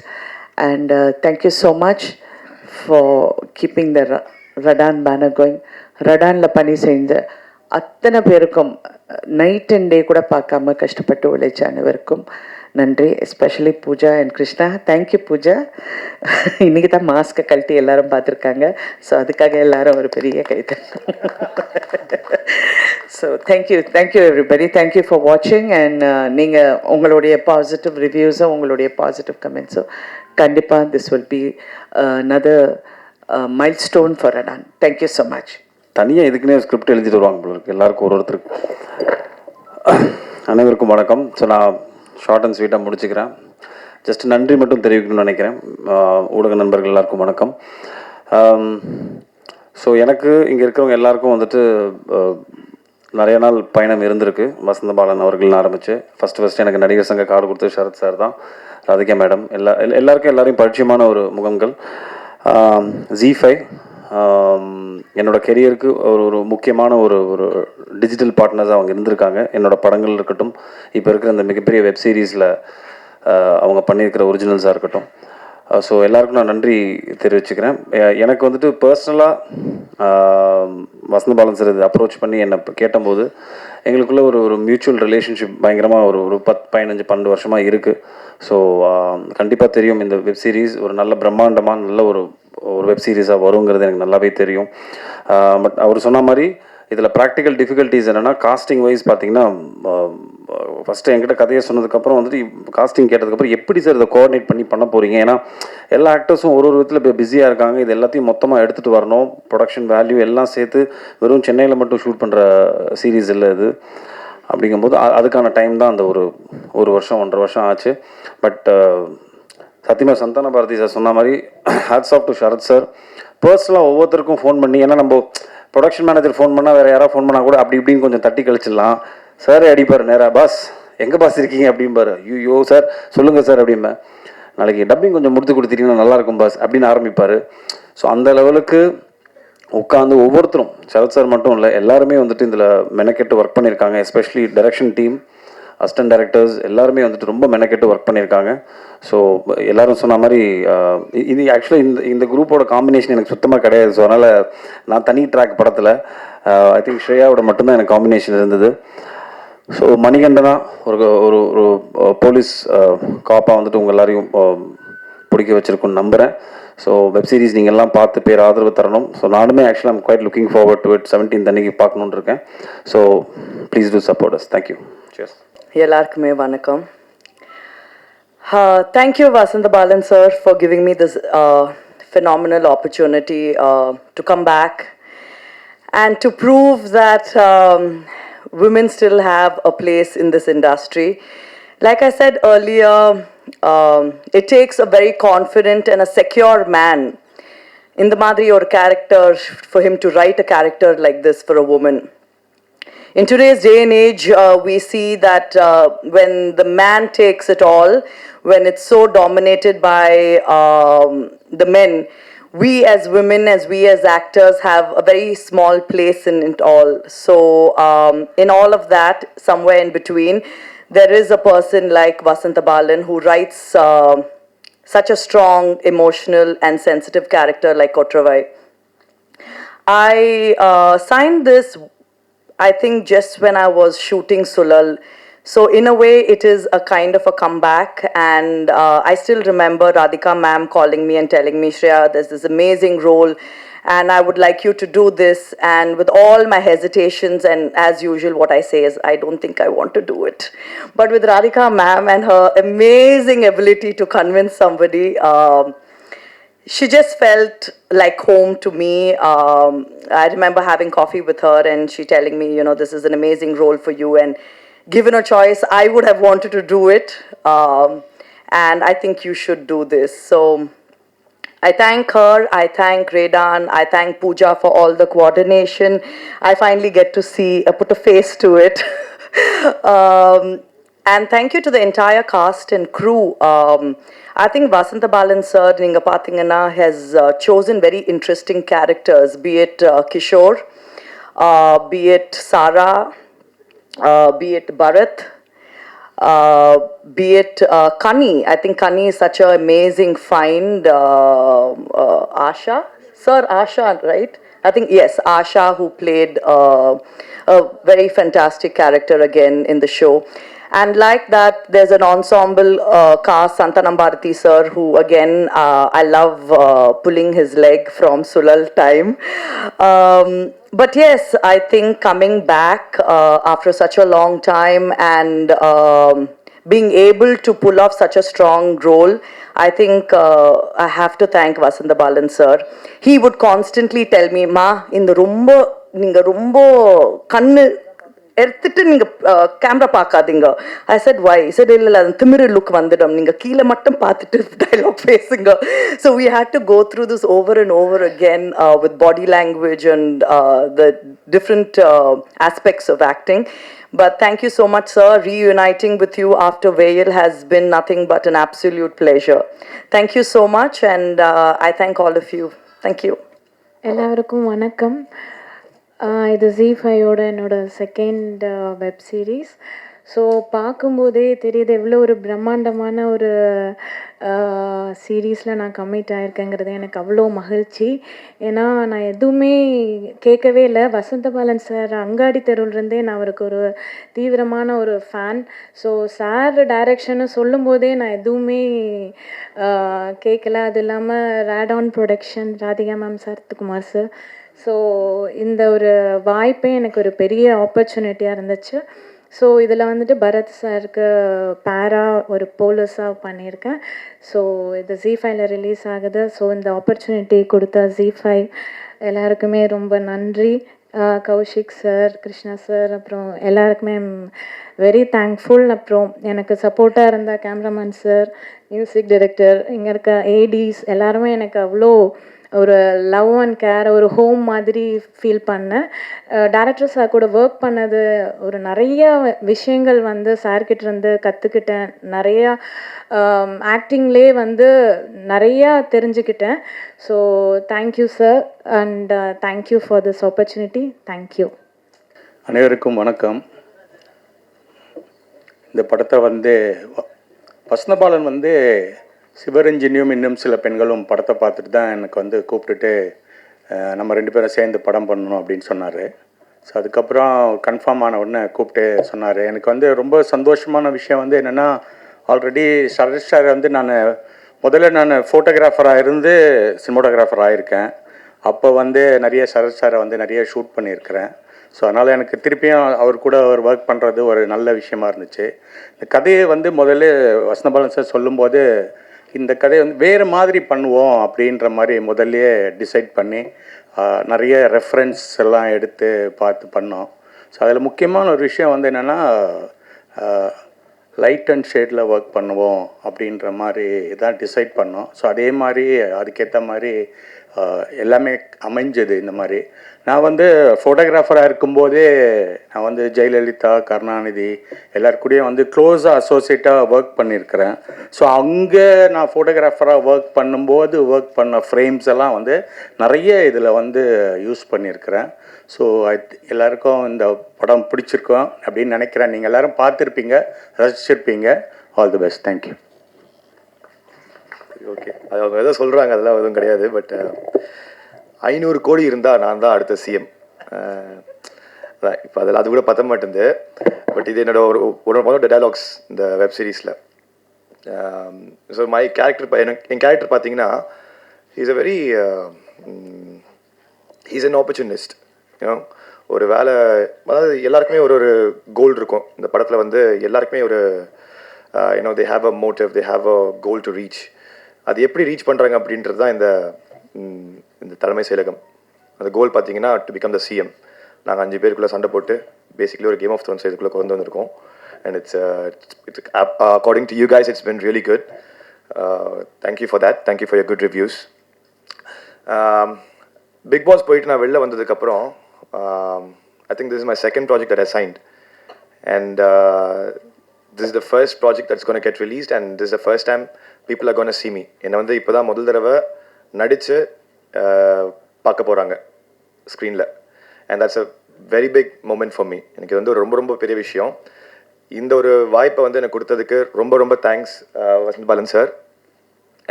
And thank you so much for keeping the Radaan banner going. ரடானில் பணி செஞ்ச அத்தனை பேருக்கும் நைட் அண்ட் டே கூட பார்க்காம கஷ்டப்பட்டு உழைச்ச அனைவருக்கும் நன்றி. Especially Pooja and Krishna. Thank you Pooja. இன்றைக்கி தான் மாஸ்க்கை கழட்டி எல்லாரும் பார்த்துருக்காங்க. ஸோ அதுக்காக எல்லாரும் ஒரு பெரிய கைத்தட்டல். So thank you everybody. Thank you for வாட்சிங். அண்ட் நீங்கள் உங்களுடைய பாசிட்டிவ் ரிவ்யூஸும் உங்களுடைய பாசிட்டிவ் கமெண்ட்ஸும் கண்டிப்பாக this will be another milestone for Radan. Thank you so much. தனியாக இதுக்குன்னே ஸ்கிரிப்ட் எழுதிட்டு வருவாங்க போல இருக்கு எல்லாருக்கும் ஒருத்தருக்கு. அனைவருக்கும் வணக்கம். ஸோ நான் ஷார்ட் அண்ட் ஸ்வீட்டாக முடிச்சுக்கிறேன். ஜஸ்ட் நன்றி மட்டும் தெரிவிக்கணும்னு நினைக்கிறேன். ஊடக நண்பர்கள் எல்லாருக்கும் வணக்கம். ஸோ எனக்கு இங்கே இருக்கிறவங்க எல்லாருக்கும் வந்துட்டு நிறைய நாள் பயணம் இருந்திருக்கு. வசந்த பாலன் அவர்கள்னு ஆரம்பித்து ஃபஸ்ட்டு எனக்கு நடிகர் சங்க கார்டு கொடுத்து ஷரத் சார் தான், ராதிகா மேடம், எல்லாருக்கும் எல்லாரையும் பரிச்சயமான ஒரு முகங்கள். ZEE5 என்னோட கெரியருக்கு ஒரு முக்கியமான ஒரு டிஜிட்டல் பார்ட்னர்ஸாக அவங்க இருந்திருக்காங்க. என்னோடய படங்கள் இருக்கட்டும், இப்போ இருக்கிற அந்த மிகப்பெரிய வெப் சீரிஸில் அவங்க பண்ணியிருக்கிற ஒரிஜினல்ஸாக இருக்கட்டும். ஸோ எல்லாருக்கும் நான் நன்றி தெரிவிச்சுக்கிறேன். எனக்கு வந்துட்டு பர்சனலாக வசந்த பாலன் சார் இது அப்ரோச் பண்ணி என்னை கேட்டபோது எங்களுக்குள்ள ஒரு மியூச்சுவல் ரிலேஷன்ஷிப் பயங்கரமாக ஒரு 10-15-12 வருஷமாக இருக்குது. ஸோ கண்டிப்பாக தெரியும் இந்த வெப் சீரிஸ் ஒரு நல்ல பிரம்மாண்டமாக நல்ல ஒரு வெப் சீரிஸாக வருங்கிறது எனக்கு நல்லாவே தெரியும். பட் அவர் சொன்ன மாதிரி இதில் ப்ராக்டிக்கல் டிஃபிகல்ட்டிஸ் என்னென்னா, காஸ்டிங் வைஸ் பார்த்தீங்கன்னா ஃபஸ்ட்டு என்கிட்ட கதையை சொன்னதுக்கப்புறம் வந்துட்டு காஸ்டிங் கேட்டதுக்கப்புறம் எப்படி சார் இதை கோஆர்டினேட் பண்ண போகிறீங்க? ஏன்னா எல்லா ஆக்டர்ஸும் ஒரு விதத்தில் இப்போ பிஸியாக இருக்காங்க. இது எல்லாத்தையும் மொத்தமாக எடுத்துகிட்டு வரணும், ப்ரொடக்ஷன் வேல்யூ எல்லாம் சேர்த்து வெறும் சென்னையில் மட்டும் ஷூட் பண்ணுற சீரீஸ் இல்லை இது. அப்படிங்கும்போது அதுக்கான டைம் தான் அந்த ஒரு வருஷம் 1.5 வருஷம் ஆச்சு. பட் சத்தியமாக சந்தான பாரதி சார் சொன்ன மாதிரி hats off to Sharath sir. பர்சனலாக ஒவ்வொருத்தருக்கும் ஃபோன் பண்ணி, ஏன்னா நம்ம ப்ரொடக்ஷன் மேனேஜர் ஃபோன் பண்ணால் வேறு யாராவது ஃபோன் பண்ணால் கூட அப்படி இப்படின்னு கொஞ்சம் தட்டி கழிச்சிடலாம். சாரே அடிப்பார் நேராக, பாஸ் எங்கே பாஸ் இருக்கீங்க அப்படிம்பாரு. ஐயோ சார் சொல்லுங்கள் சார் அப்படிம்பேன். நாளைக்கு டப்பிங் கொஞ்சம் முடித்து கொடுத்துட்டீங்கன்னா நல்லாயிருக்கும் பாஸ் அப்படின்னு ஆரம்பிப்பார். ஸோ அந்த லெவலுக்கு உட்காந்து ஒவ்வொருத்தரும், சரத் சார் மட்டும் இல்லை, எல்லாருமே வந்துட்டு இதில் மெனக்கெட்டு ஒர்க் பண்ணியிருக்காங்க. Especially direction team, assistant directors எல்லாருமே வந்துட்டு ரொம்ப மெனக்கெட்டு ஒர்க் பண்ணியிருக்காங்க. ஸோ எல்லோரும் சொன்ன மாதிரி இது ஆக்சுவலாக இந்த குரூப்போட காம்பினேஷன் எனக்கு சுத்தமாக கிடையாது. ஸோ அதனால் நான் தனி ட்ராக் படத்தில் ஐ திங்க் ஸ்ரேயாவோட மட்டும்தான் எனக்கு காம்பினேஷன் இருந்தது. ஸோ மணிகண்டனா ஒரு போலீஸ் காப்பாக வந்துட்டு உங்கள் எல்லாரையும் பிடிக்க வச்சுருக்குன்னு நம்புகிறேன். ஸோ வெப் சீரிஸ் நீங்கள் எல்லாம் பார்த்து பேர் ஆதரவு தரணும். ஸோ நானுமே ஆக்சுவலாக I'm quite looking forward to it. 17th அன்னைக்கு பார்க்கணுன்னு இருக்கேன். So please do support us. Thank you. Cheers. எல்லாருக்குமே வணக்கம். Thank you, Vasantha Balan sir, for giving me this phenomenal opportunity to come back and to prove that women still have a place in this industry. Like I said earlier, it takes a very confident and a secure man in the Madri or character for him to write a character like this for a woman. In today's day and age, we see that when the man takes it all, when it's so dominated by the men, we as women, as we as actors, have a very small place in it all. So, in all of that, somewhere in between, there is a person like Vasantha Balan who writes such a strong, emotional, and sensitive character like Kotravai. I signed this, I think, just when I was shooting Sulal. So in a way, it is a kind of a comeback. And I still remember Radhika ma'am calling me and telling me, Shreya, there's this amazing role and I would like you to do this. And with all my hesitations, and as usual, what I say is, I don't think I want to do it. But with Radhika ma'am and her amazing ability to convince somebody, she just felt like home to me. I remember having coffee with her and she telling me, you know, this is an amazing role for you. And given a choice, I would have wanted to do it. And I think you should do this. So I thank her, I thank Redan, I thank Pooja for all the coordination. I finally get to see, put a face to it. And thank you to the entire cast and crew. I think Vasantha Balan sir, Ninga Pathingana, has chosen very interesting characters, be it Kishore, be it Sara, be it Bharat, be it Kani. I think Kani is such an amazing find. Asha? Sir, Asha, right? I think, yes, Asha, who played a very fantastic character again in the show. And like that, there's an ensemble cast, Santanam Bharati sir, who again, I love pulling his leg from Sulal time. But yes, I think coming back after such a long time and being able to pull off such a strong role, I think I have to thank Vasantha Balan sir. He would constantly tell me, Ma, in the நீங்க ரொம்ப கண்ணு எடுத்துட்டு நீங்க camera பார்க்காதீங்க. I said why? He said இல்ல அது திமிரு look வந்துடும், நீங்க கீழே மட்டும் பார்த்துட்டு dialogue பேசுங்க. So we had to go through this over and over again with body language and the different aspects of acting. But thank you so much, sir. Reuniting with you after Vayal has been nothing but an absolute pleasure. Thank you so much, and I thank all of you. Thank you. எல்லாருக்கும் வணக்கம். இது ZEE5யோட என்னோட second web series. So பார்க்கும்போதே தெரியுது எவ்வளோ ஒரு பிரம்மாண்டமான ஒரு சீரீஸில் நான் கமிட் ஆகிருக்கேங்கிறது எனக்கு அவ்வளோ மகிழ்ச்சி. ஏன்னா நான் எதுவுமே கேட்கவே இல்லை. வசந்த பாலன் சார் அங்காடி தெருவிலேருந்தே நான் அவருக்கு ஒரு தீவிரமான ஒரு ஃபேன். ஸோ சார் டைரக்ஷன்னு சொல்லும்போதே நான் எதுவுமே கேட்கல. அது இல்லாமல் Radon production, Radhika ma'am, Sarathkumar sir. So இந்த ஒரு வாய்ப்பே எனக்கு ஒரு பெரிய ஆப்பர்ச்சுனிட்டியாக இருந்துச்சு. ஸோ இதில் வந்துட்டு பரத் சாருக்கு பேரா ஒரு போலீஸாக பண்ணியிருக்கேன். ஸோ இது ZEE5ல ரிலீஸ் ஆகுது. ஸோ இந்த ஆப்பர்ச்சுனிட்டி கொடுத்த ZEE5 எல்லாருக்குமே ரொம்ப நன்றி. கௌஷிக் சார், கிருஷ்ணா சார், அப்புறம் எல்லாருக்குமே வெரி தேங்க்ஃபுல். அப்புறம் எனக்கு சப்போர்ட்டாக இருந்த கேமராமேன் சார், மியூசிக் டைரக்டர், இங்கே இருக்க ஏடிஸ் எல்லாருமே எனக்கு அவ்வளோ ஒரு லவ் அண்ட் கேர், ஒரு ஹோம் மாதிரி ஃபீல் பண்ணேன். டேரக்டர் சார் கூட ஒர்க் பண்ணது ஒரு நிறையா விஷயங்கள் வந்து சார்கிட்டேருந்து கற்றுக்கிட்டேன். நிறையா ஆக்டிங்லே வந்து நிறையா தெரிஞ்சுக்கிட்டேன். So thank you sir, and thank you for this opportunity. Thank you. அனைவருக்கும் வணக்கம். இந்த படத்தை வந்து வசந்த பாலன் வந்து சிவரஞ்சினியும் இன்னும் சில பெண்களும் படத்தை பார்த்துட்டு தான் எனக்கு வந்து கூப்பிட்டுட்டு நம்ம 2 பேரும் சேர்ந்து படம் பண்ணணும் அப்படின்னு சொன்னார். ஸோ அதுக்கப்புறம் கன்ஃபார்ம் ஆன உடனே கூப்பிட்டு சொன்னார். எனக்கு வந்து ரொம்ப சந்தோஷமான விஷயம் வந்து என்னென்னா, ஆல்ரெடி சரத் சார் வந்து முதல்ல நான் ஃபோட்டோகிராஃபராக இருந்து சினிமோட்டோகிராஃபர் ஆகியிருக்கேன். அப்போ வந்து நிறைய சரத் சாரை வந்து நிறைய ஷூட் பண்ணியிருக்கிறேன். ஸோ அதனால் எனக்கு திருப்பியும் அவர் கூட ஒரு ஒர்க் பண்ணுறது ஒரு நல்ல விஷயமா இருந்துச்சு. இந்த கதையை வந்து முதல்ல வசந்தபாலன் சார் சொல்லும்போது இந்த கதையை வந்து வேறு மாதிரி பண்ணுவோம் அப்படின்ற மாதிரி முதல்லையே டிசைட் பண்ணி நிறைய ரெஃபரன்ஸ் எல்லாம் எடுத்து பார்த்து பண்ணோம். ஸோ அதில் முக்கியமான ஒரு விஷயம் வந்து என்னென்னா லைட் அண்ட் ஷேடில் ஒர்க் பண்ணுவோம் அப்படின்ற மாதிரி தான் டிசைட் பண்ணோம். ஸோ அதே மாதிரி அதுக்கேற்ற மாதிரி எல்லாமே அமைஞ்சது. இந்த மாதிரி நான் வந்து ஃபோட்டோகிராஃபராக இருக்கும்போதே நான் வந்து ஜெயலலிதா, கருணாநிதி எல்லாருக்கூடயும் வந்து க்ளோஸாக அசோசியேட்டாக ஒர்க் பண்ணியிருக்கிறேன். ஸோ அங்கே நான் ஃபோட்டோகிராஃபராக ஒர்க் பண்ணும்போது ஒர்க் பண்ண ஃப்ரேம்ஸ் எல்லாம் வந்து நிறைய இதில் வந்து யூஸ் பண்ணியிருக்கிறேன். ஸோ எல்லாருக்கும் இந்த படம் பிடிச்சிருக்கோம் அப்படின்னு நினைக்கிறேன். நீங்கள் எல்லோரும் பார்த்துருப்பீங்க, ரசிச்சிருப்பீங்க. All the best. Thank you. Okay, அது அவங்க எதோ சொல்கிறாங்க, அதெல்லாம் எதுவும் கிடையாது. பட் 500 கோடி இருந்தால் நான் தான் அடுத்த சிஎம். அதான் இப்போ அதில் அது கூட பத்த மாட்டேங்குது. பட் இது என்னோட ஒரு டைலாக்ஸ் இந்த வெப் சீரிஸில். ஸோ மை கேரக்டர் என் கேரக்டர் பார்த்தீங்கன்னா is a very is an opportunist. You know, ஒரு வேலை, அதாவது எல்லாருக்குமே ஒரு ஒரு கோல் இருக்கும் இந்த படத்தில். வந்து எல்லாருக்குமே ஒரு you know they have a motive, they have a goal to reach. அது எப்படி ரீச் பண்ணுறாங்க அப்படின்றது தான் இந்த தலைமை செயலகம். அந்த கோல் பார்த்தீங்கன்னா டு பிகம் த சிஎம். நாங்கள் 5 பேருக்குள்ளே சண்டை போட்டு பேசிக்கலி ஒரு கேம் ஆஃப் த்ரோன்ஸ் இதுக்குள்ளே கொண்டு வந்திருக்கோம். And it's according to you guys it's been really good. Thank you for that. Thank you for your good reviews. Bigg Boss போயிட்டு நான் வெளில வந்ததுக்கப்புறம் I think this is my second project that I signed. And this is the first project that's going to get released, and this is the first time people are going to see me. என்னை வந்து இப்போ தான் முதல் தடவை நடித்து பார்க்க போகிறாங்க ஸ்க்ரீனில். And that's a very big moment for me. எனக்கு வந்து ரொம்ப ரொம்ப பெரிய விஷயம். இந்த ஒரு வாய்ப்பை வந்து எனக்கு கொடுத்ததுக்கு ரொம்ப ரொம்ப thanks Vasanthabalan sir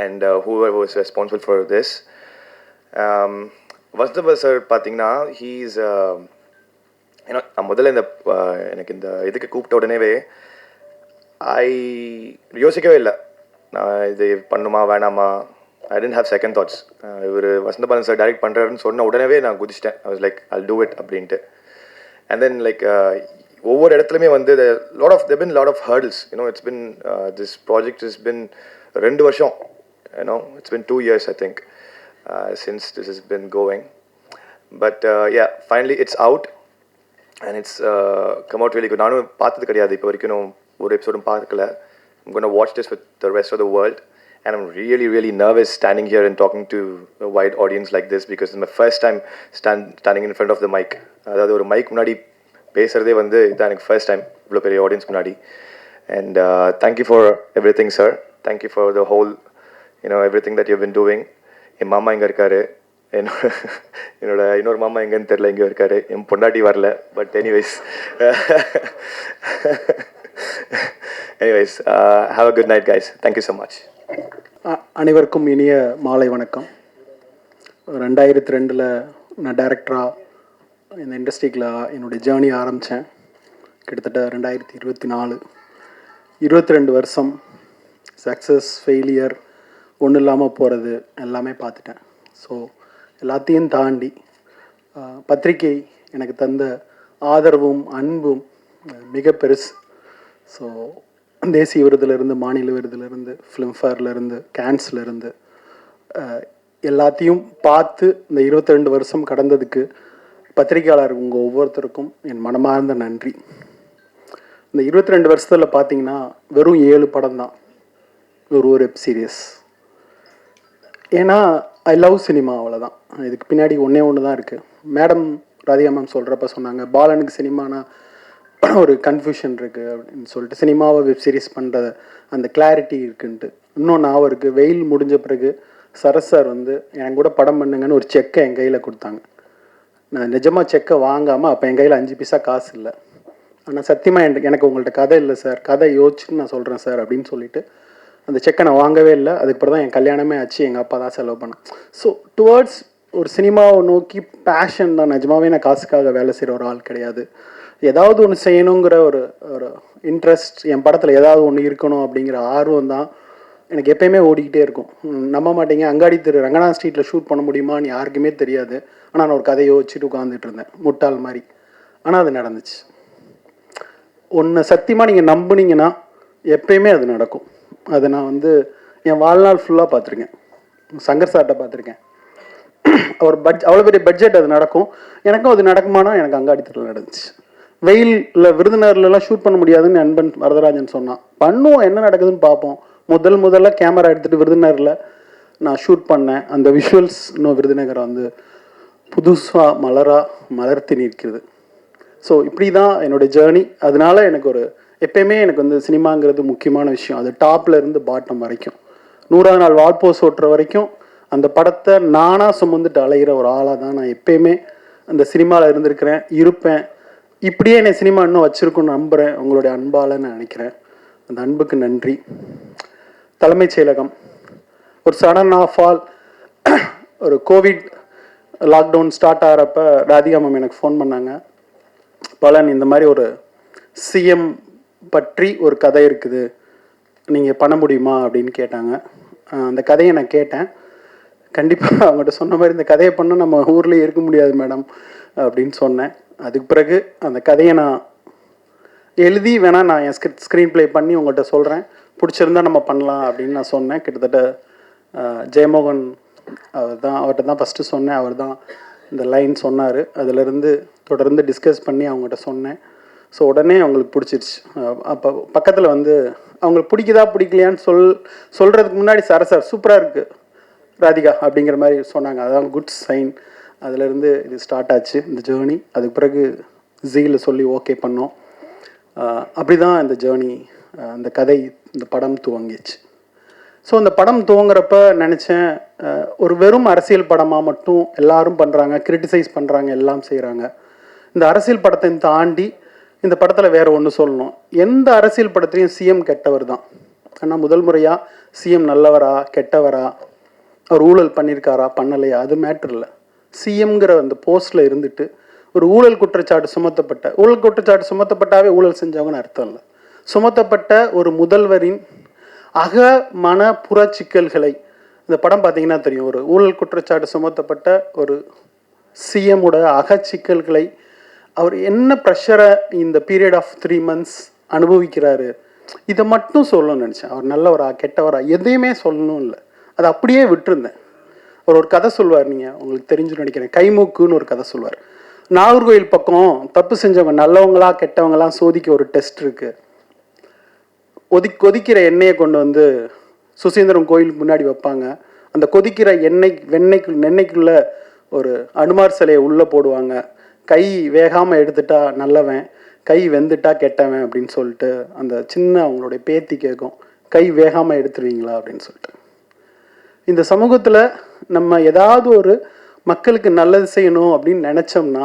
and whoever was responsible for this. Vasanthabalan sir பார்த்தீங்கன்னா ஹீஸ் ஏன்னா நான் முதல்ல இந்த எனக்கு இந்த இதுக்கு கூப்பிட்ட உடனேவே யோசிக்கவே இல்லை நான் இது பண்ணுமா வேணாமா. I didn't have second thoughts. இவர் வசந்தபாலன் சார் டைரக்ட் பண்ணுறாருன்னு சொன்ன உடனே நான் குதிச்சிட்டேன். I was like I'll do it அப்படின்ட்டு. அண்ட் தென் லைக் ஒவ்வொரு இடத்துலையுமே வந்து there been lot of hurdles. It's been this project has been 2 வருஷம். It's been 2 years I think since this has been going. But yeah, finally it's out and it's come out really good. நானும் பார்த்தது கிடையாது இப்போ வரைக்கும், ஒரு எபிசோடும் பார்க்கல. I'm going to watch this with the rest of the world, and I'm really really nervous standing here and talking to a wide audience like this because it's my first time standing in front of the mic. அதாவது ஒரு mic முன்னாடி பேசுகிறதே வந்து இதான் எனக்கு first time இவ்வளோ பெரிய audience முன்னாடி. And thank you for everything sir. Thank you for the whole everything that you've been doing. என் மாமா இங்கே இருக்காரு, என்னோட இன்னொரு மாமா எங்கன்னு தெரில, எங்கேயோ இருக்காரு. என் பொண்டாட்டி வரல. But anyways have a good night guys. Thank you so much. அனைவருக்கும் இனிய மாலை வணக்கம். 2002 நான் டைரக்டராக இந்த இண்டஸ்ட்ரிக்கில் என்னுடைய ஜேர்னி ஆரம்பித்தேன். கிட்டத்தட்ட 2024 22 வருஷம் சக்ஸஸ் ஃபெயிலியர் ஒன்றும் இல்லாமல் போகிறது எல்லாமே பார்த்துட்டேன். ஸோ எல்லாத்தையும் தாண்டி பத்திரிகை எனக்கு தந்த ஆதரவும் அன்பும் மிக பெருசு. ஸோ தேசிய விருதுலேருந்து, மாநில விருதுலேருந்து, ஃபிலிம்ஃபேர்லேருந்து, கேன்ஸ்லேருந்து எல்லாத்தையும் பார்த்து இந்த 22 வருஷம் கடந்ததுக்கு பத்திரிகையாளர் உங்கள் ஒவ்வொருத்தருக்கும் என் மனமார்ந்த நன்றி. இந்த 22 வருஷத்தில் பார்த்தீங்கன்னா வெறும் 7 படம் தான், ஒரு வெப் சீரியஸ். ஏன்னா ஐ லவ் சினிமா, அவ்வளோதான். இதுக்கு பின்னாடி ஒன்று தான் இருக்குது. மேடம் ராதிகா மேம் சொல்கிறப்ப சொன்னாங்க, பாலனுக்கு சினிமானா ஒரு கன்ஃபியூஷன் இருக்குது அப்படின்னு சொல்லிட்டு, சினிமாவை வெப் சீரிஸ் பண்ணுற அந்த கிளாரிட்டி இருக்குன்ட்டு. இன்னொன்று ஞாபகம் இருக்குது, வெயில் முடிஞ்ச பிறகு சரஸ் சார் வந்து என் கூட படம் பண்ணுங்கன்னு ஒரு செக்கை என் கையில் கொடுத்தாங்க. நான் நிஜமாக செக்கை வாங்காமல், அப்போ என் கையில் 5 பைசா காசு இல்லை. ஆனால் சத்தியமாக எனக்கு உங்கள்கிட்ட கதை இல்லை சார், கதை யோசிச்சுட்டு நான் சொல்கிறேன் சார் அப்படின்னு சொல்லிட்டு அந்த செக்கை நான் வாங்கவே இல்லை. அதுக்கப்புறம் தான் என் கல்யாணமே ஆச்சு, எங்கள் அப்பா தான் செலவு பண்ணேன். ஸோ டுவர்ட்ஸ் ஒரு சினிமாவை நோக்கி பேஷன் தான். நிஜமாவே நான் காசுக்காக வேலை செய்கிற ஒரு ஆள் கிடையாது. ஏதாவது ஒன்று செய்யணுங்கிற ஒரு இன்ட்ரெஸ்ட், என் படத்தில் ஏதாவது ஒன்று இருக்கணும் அப்படிங்கிற ஆர்வம் தான் எனக்கு எப்பயுமே ஓடிக்கிட்டே இருக்கும். நம்ப மாட்டீங்க, அங்காடி திரு ரங்கநாத் ஸ்ட்ரீட்டில் ஷூட் பண்ண முடியுமான்னு யாருக்குமே தெரியாது. ஆனால் நான் ஒரு கதையை வச்சுட்டு உட்காந்துட்டு இருந்தேன் முட்டாள் மாதிரி. ஆனால் அது நடந்துச்சு. ஒன்று சத்தியமாக நீங்கள் நம்புனீங்கன்னா எப்பயுமே அது நடக்கும். அதை நான் வந்து என் வாழ்நாள் ஃபுல்லாக பார்த்துருக்கேன். சங்கர் சார்கிட்ட பார்த்துருக்கேன். அவர் அவ்வளோ பெரிய பட்ஜெட் அது நடக்கும். எனக்கும் அது நடக்குமானா எனக்கு அங்காடி தெருவில் நடந்துச்சு. வெயிலில் விருதுநகர்லாம் ஷூட் பண்ண முடியாதுன்னு நண்பன் வரதராஜன் சொன்னான். பண்ணுவோம், என்ன நடக்குதுன்னு பார்ப்போம். முதல்ல கேமரா எடுத்துகிட்டு விருதுநகரில் நான் ஷூட் பண்ணேன். அந்த விஷுவல்ஸ் இன்னும் விருதுநகரை வந்து புதுசாக மலர்த்தி நிற்கிறது. ஸோ இப்படி தான் என்னுடைய ஜேர்னி. அதனால எனக்கு எப்பயுமே எனக்கு வந்து சினிமாங்கிறது முக்கியமான விஷயம். அது டாப்பில் இருந்து பாட்டம் வரைக்கும் 100ஆவது நாள் வால்போஸ் ஓட்டுற வரைக்கும் அந்த படத்தை நானாக சுமந்துட்டு அலைகிற ஒரு ஆளாக தான் நான் எப்பயுமே அந்த சினிமாவில் இருப்பேன். இப்படியே என்னை சினிமா இன்னும் வச்சுருக்குன்னு நம்புகிறேன். உங்களுடைய அன்பால் நான் நினைக்கிறேன். அந்த அன்புக்கு நன்றி. தலைமைச் செயலகம் ஒரு சடன் ஆஃப் ஆல் ஒரு கோவிட் லாக்டவுன் ஸ்டார்ட் ஆகிறப்ப ராதிகா மேம் எனக்கு ஃபோன் பண்ணாங்க. பலன் இந்த மாதிரி ஒரு சிஎம் பற்றி ஒரு கதை இருக்குது, நீங்கள் பண்ண முடியுமா அப்படின்னு கேட்டாங்க. அந்த கதையை நான் கேட்டேன். கண்டிப்பாக அவங்ககிட்ட சொன்ன மாதிரி இந்த கதையை பண்ணால் நம்ம ஊர்லேயே இருக்க முடியாது மேடம் அப்படின்னு சொன்னேன். அதுக்கு பிறகு அந்த கதையை நான் எழுதி வேணால் நான் என் ஸ்க்ரீன் ப்ளே பண்ணி உங்கள்கிட்ட சொல்கிறேன், பிடிச்சிருந்தா நம்ம பண்ணலாம் அப்படின்னு நான் சொன்னேன். கிட்டத்தட்ட ஜெயமோகன் அவர்கிட்ட தான் ஃபஸ்ட்டு சொன்னேன். அவர் தான் இந்த லைன் சொன்னார். அதிலிருந்து தொடர்ந்து டிஸ்கஸ் பண்ணி அவங்ககிட்ட சொன்னேன். ஸோ உடனே அவங்களுக்கு பிடிச்சிருச்சு. அப்போ பக்கத்தில் வந்து அவங்களுக்கு பிடிக்குதா பிடிக்கலையான்னு சொல்கிறதுக்கு முன்னாடி சார் சூப்பராக இருக்குது ராதிகா அப்படிங்கிற மாதிரி சொன்னாங்க. அதான் குட் சைன். அதிலேருந்து இது ஸ்டார்ட் ஆச்சு இந்த ஜேர்னி. அதுக்கு பிறகு ஜீயில் சொல்லி ஓகே பண்ணோம். அப்படி தான் இந்த ஜேர்னி, இந்த கதை, இந்த படம் துவங்கிச்சு. ஸோ இந்த படம் துவங்குறப்ப நினச்சேன், ஒரு வெறும் அரசியல் படமாக மட்டும் எல்லாரும் பண்ணுறாங்க, கிரிட்டிசைஸ் பண்ணுறாங்க, எல்லாம் செய்கிறாங்க. இந்த அரசியல் படத்தை தாண்டி இந்த படத்தில் வேறு ஒன்று சொல்லணும். எந்த அரசியல் படத்துலையும் சிஎம் கெட்டவர் தான். ஆனால் முதல் முறையாக சிஎம் நல்லவரா கெட்டவரா, அவர் ஊழல் பண்ணியிருக்காரா பண்ணலையா, அது மேட்ரு இல்லை. சிஎம்ங்கிற அந்த போஸ்ட்டில் இருந்துட்டு ஒரு ஊழல் குற்றச்சாட்டு சுமத்தப்பட்டாவே ஊழல் செஞ்சவங்கன்னு அர்த்தம் இல்லை. சுமத்தப்பட்ட ஒரு முதல்வரின் அக மன புற சிக்கல்களை இந்த படம் பார்த்தீங்கன்னா தெரியும். ஒரு ஊழல் குற்றச்சாட்டு சுமத்தப்பட்ட ஒரு சிஎம்மோட அகச்சிக்கல்களை அவர் என்ன ப்ரெஷரை இந்த பீரியட் ஆஃப் 3 months அனுபவிக்கிறாரு, இதை மட்டும் சொல்லணும்னு நினச்சேன். அவர் நல்லவரா கெட்டவரா எதையுமே சொல்லணும் இல்லை, அதை அப்படியே விட்டுருந்தேன். அவர் ஒரு கதை சொல்வார், நீங்கள் உங்களுக்கு தெரிஞ்சுன்னு நினைக்கிறேன், கைமூக்குன்னு ஒரு கதை சொல்வார். நாகர்கோயில் பக்கம் தப்பு செஞ்சவங்க நல்லவங்களா கெட்டவங்களாம் சோதிக்க ஒரு டெஸ்ட் இருக்குது. கொதிக்கிற எண்ணெயை கொண்டு வந்து சுசீந்திரம் கோயிலுக்கு முன்னாடி வைப்பாங்க. அந்த கொதிக்கிற எண்ணெய்க்குள்ளே ஒரு அனுமார் சிலையை உள்ளே போடுவாங்க. கை வேகாமல் எடுத்துட்டா நல்லவன், கை வெந்துட்டா கெட்டவன் அப்படின்னு சொல்லிட்டு அந்த சின்ன அவங்களுடைய பேத்தி கேட்கும், கை வேகாமல் எடுத்துருவீங்களா அப்படின்னு சொல்லிட்டு. இந்த சமூகத்தில் நம்ம ஏதாவது ஒரு மக்களுக்கு நல்லது செய்யணும் அப்படின்னு நினச்சோம்னா,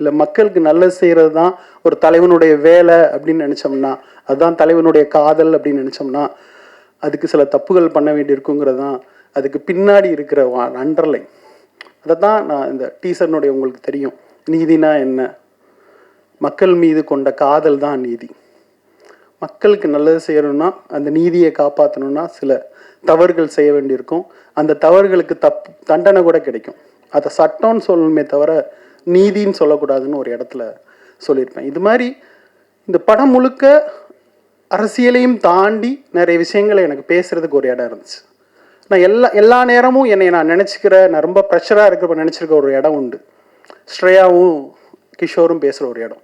இல்லை மக்களுக்கு நல்லது செய்கிறது தான் ஒரு தலைவனுடைய வேலை அப்படின்னு நினச்சோம்னா, அதுதான் தலைவனுடைய காதல் அப்படின்னு நினச்சோம்னா, அதுக்கு சில தப்புகள் பண்ண வேண்டி இருக்குங்கிறது தான் அதுக்கு பின்னாடி இருக்கிற அண்டர்லைன். அதை தான் நான் இந்த டீசர்னுடைய உங்களுக்கு தெரியும், நீதினா என்ன, மக்கள் மீது கொண்ட காதல் தான் நீதி. மக்களுக்கு நல்லது செய்யணும்னா, அந்த நீதியை காப்பாற்றணும்னா சில தவறுகள் செய்ய வேண்டியிருக்கும். அந்த தவறுகளுக்கு தண்டனை கூட கிடைக்கும். அதை சட்டம்னு சொல்லணுமே தவிர நீதின்னு சொல்லக்கூடாதுன்னு ஒரு இடத்துல சொல்லியிருப்பேன். இது மாதிரி இந்த படம் முழுக்க அரசியலையும் தாண்டி நிறைய விஷயங்களை எனக்கு பேசுகிறதுக்கு ஒரு இடம் இருந்துச்சு. நான் எல்லா நேரமும் நான் நினச்சிக்கிற, நான் ரொம்ப ப்ரெஷராக இருக்கிறப்ப நினச்சிருக்க ஒரு இடம் உண்டு. ஸ்ரேயாவும் கிஷோரும் பேசுகிற ஒரு இடம்.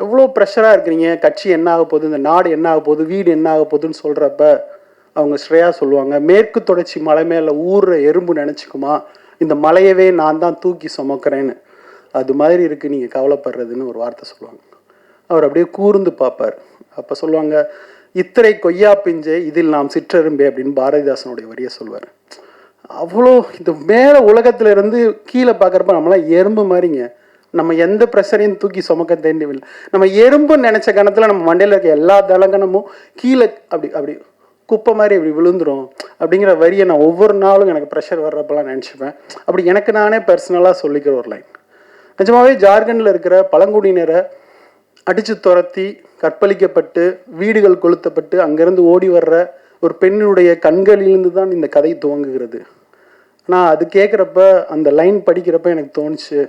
எவ்வளோ ப்ரெஷராக இருக்கிறீங்க, கட்சி என்ன ஆக போகுது, இந்த நாடு என்ன ஆக போகுது, வீடு என்ன ஆக போகுதுன்னு சொல்கிறப்ப அவங்க ஸ்ரேயா சொல்லுவாங்க, மேற்கு தொடர்ச்சி மலை மேலே ஊறுற எறும்பு நினச்சிக்குமா, இந்த மலையவே நான் தான் தூக்கி சுமக்கிறேன்னு, அது மாதிரி இருக்குது நீங்கள் கவலைப்படுறதுன்னு ஒரு வார்த்தை சொல்லுவாங்க. அவர் அப்படியே கூர்ந்து பார்ப்பார். அப்போ சொல்லுவாங்க, இத்திரை கொய்யா பிஞ்சே இதில் நாம் சிற்றெரும்பே அப்படின்னு பாரதிதாசனுடைய வரியை சொல்வார். அவ்வளோ இந்த மேலே உலகத்துல இருந்து கீழே பார்க்குறப்ப நம்மளாம் எறும்பு மாதிரிங்க. நம்ம எந்த ப்ரெஷரையும் தூக்கி சுமக்க தேவையில்லை. நம்ம எறும்புன்னு நினச்ச கணத்தில் நம்ம மண்டையில் இருக்க எல்லா தலங்கணமும் கீழே அப்படி குப்பை மாதிரி இப்படி விழுந்துடும் அப்படிங்கிற வரியை நான் ஒவ்வொரு நாளும் எனக்கு ப்ரெஷர் வர்றப்பெல்லாம் நினச்சிப்பேன். அப்படி எனக்கு நானே பர்சனலாக சொல்லிக்கிற ஒரு லைன். நிஜமாவே ஜார்க்கண்டில் இருக்கிற பழங்குடியினரை அடித்து துரத்தி கற்பழிக்கப்பட்டு வீடுகள் கொளுத்தப்பட்டு அங்கேருந்து ஓடி வர்ற ஒரு பெண்ணுடைய கண்களிலிருந்து தான் இந்த கதை துவங்குகிறது. நான் அது கேட்குறப்ப, அந்த லைன் படிக்கிறப்ப எனக்கு தோணுச்சு,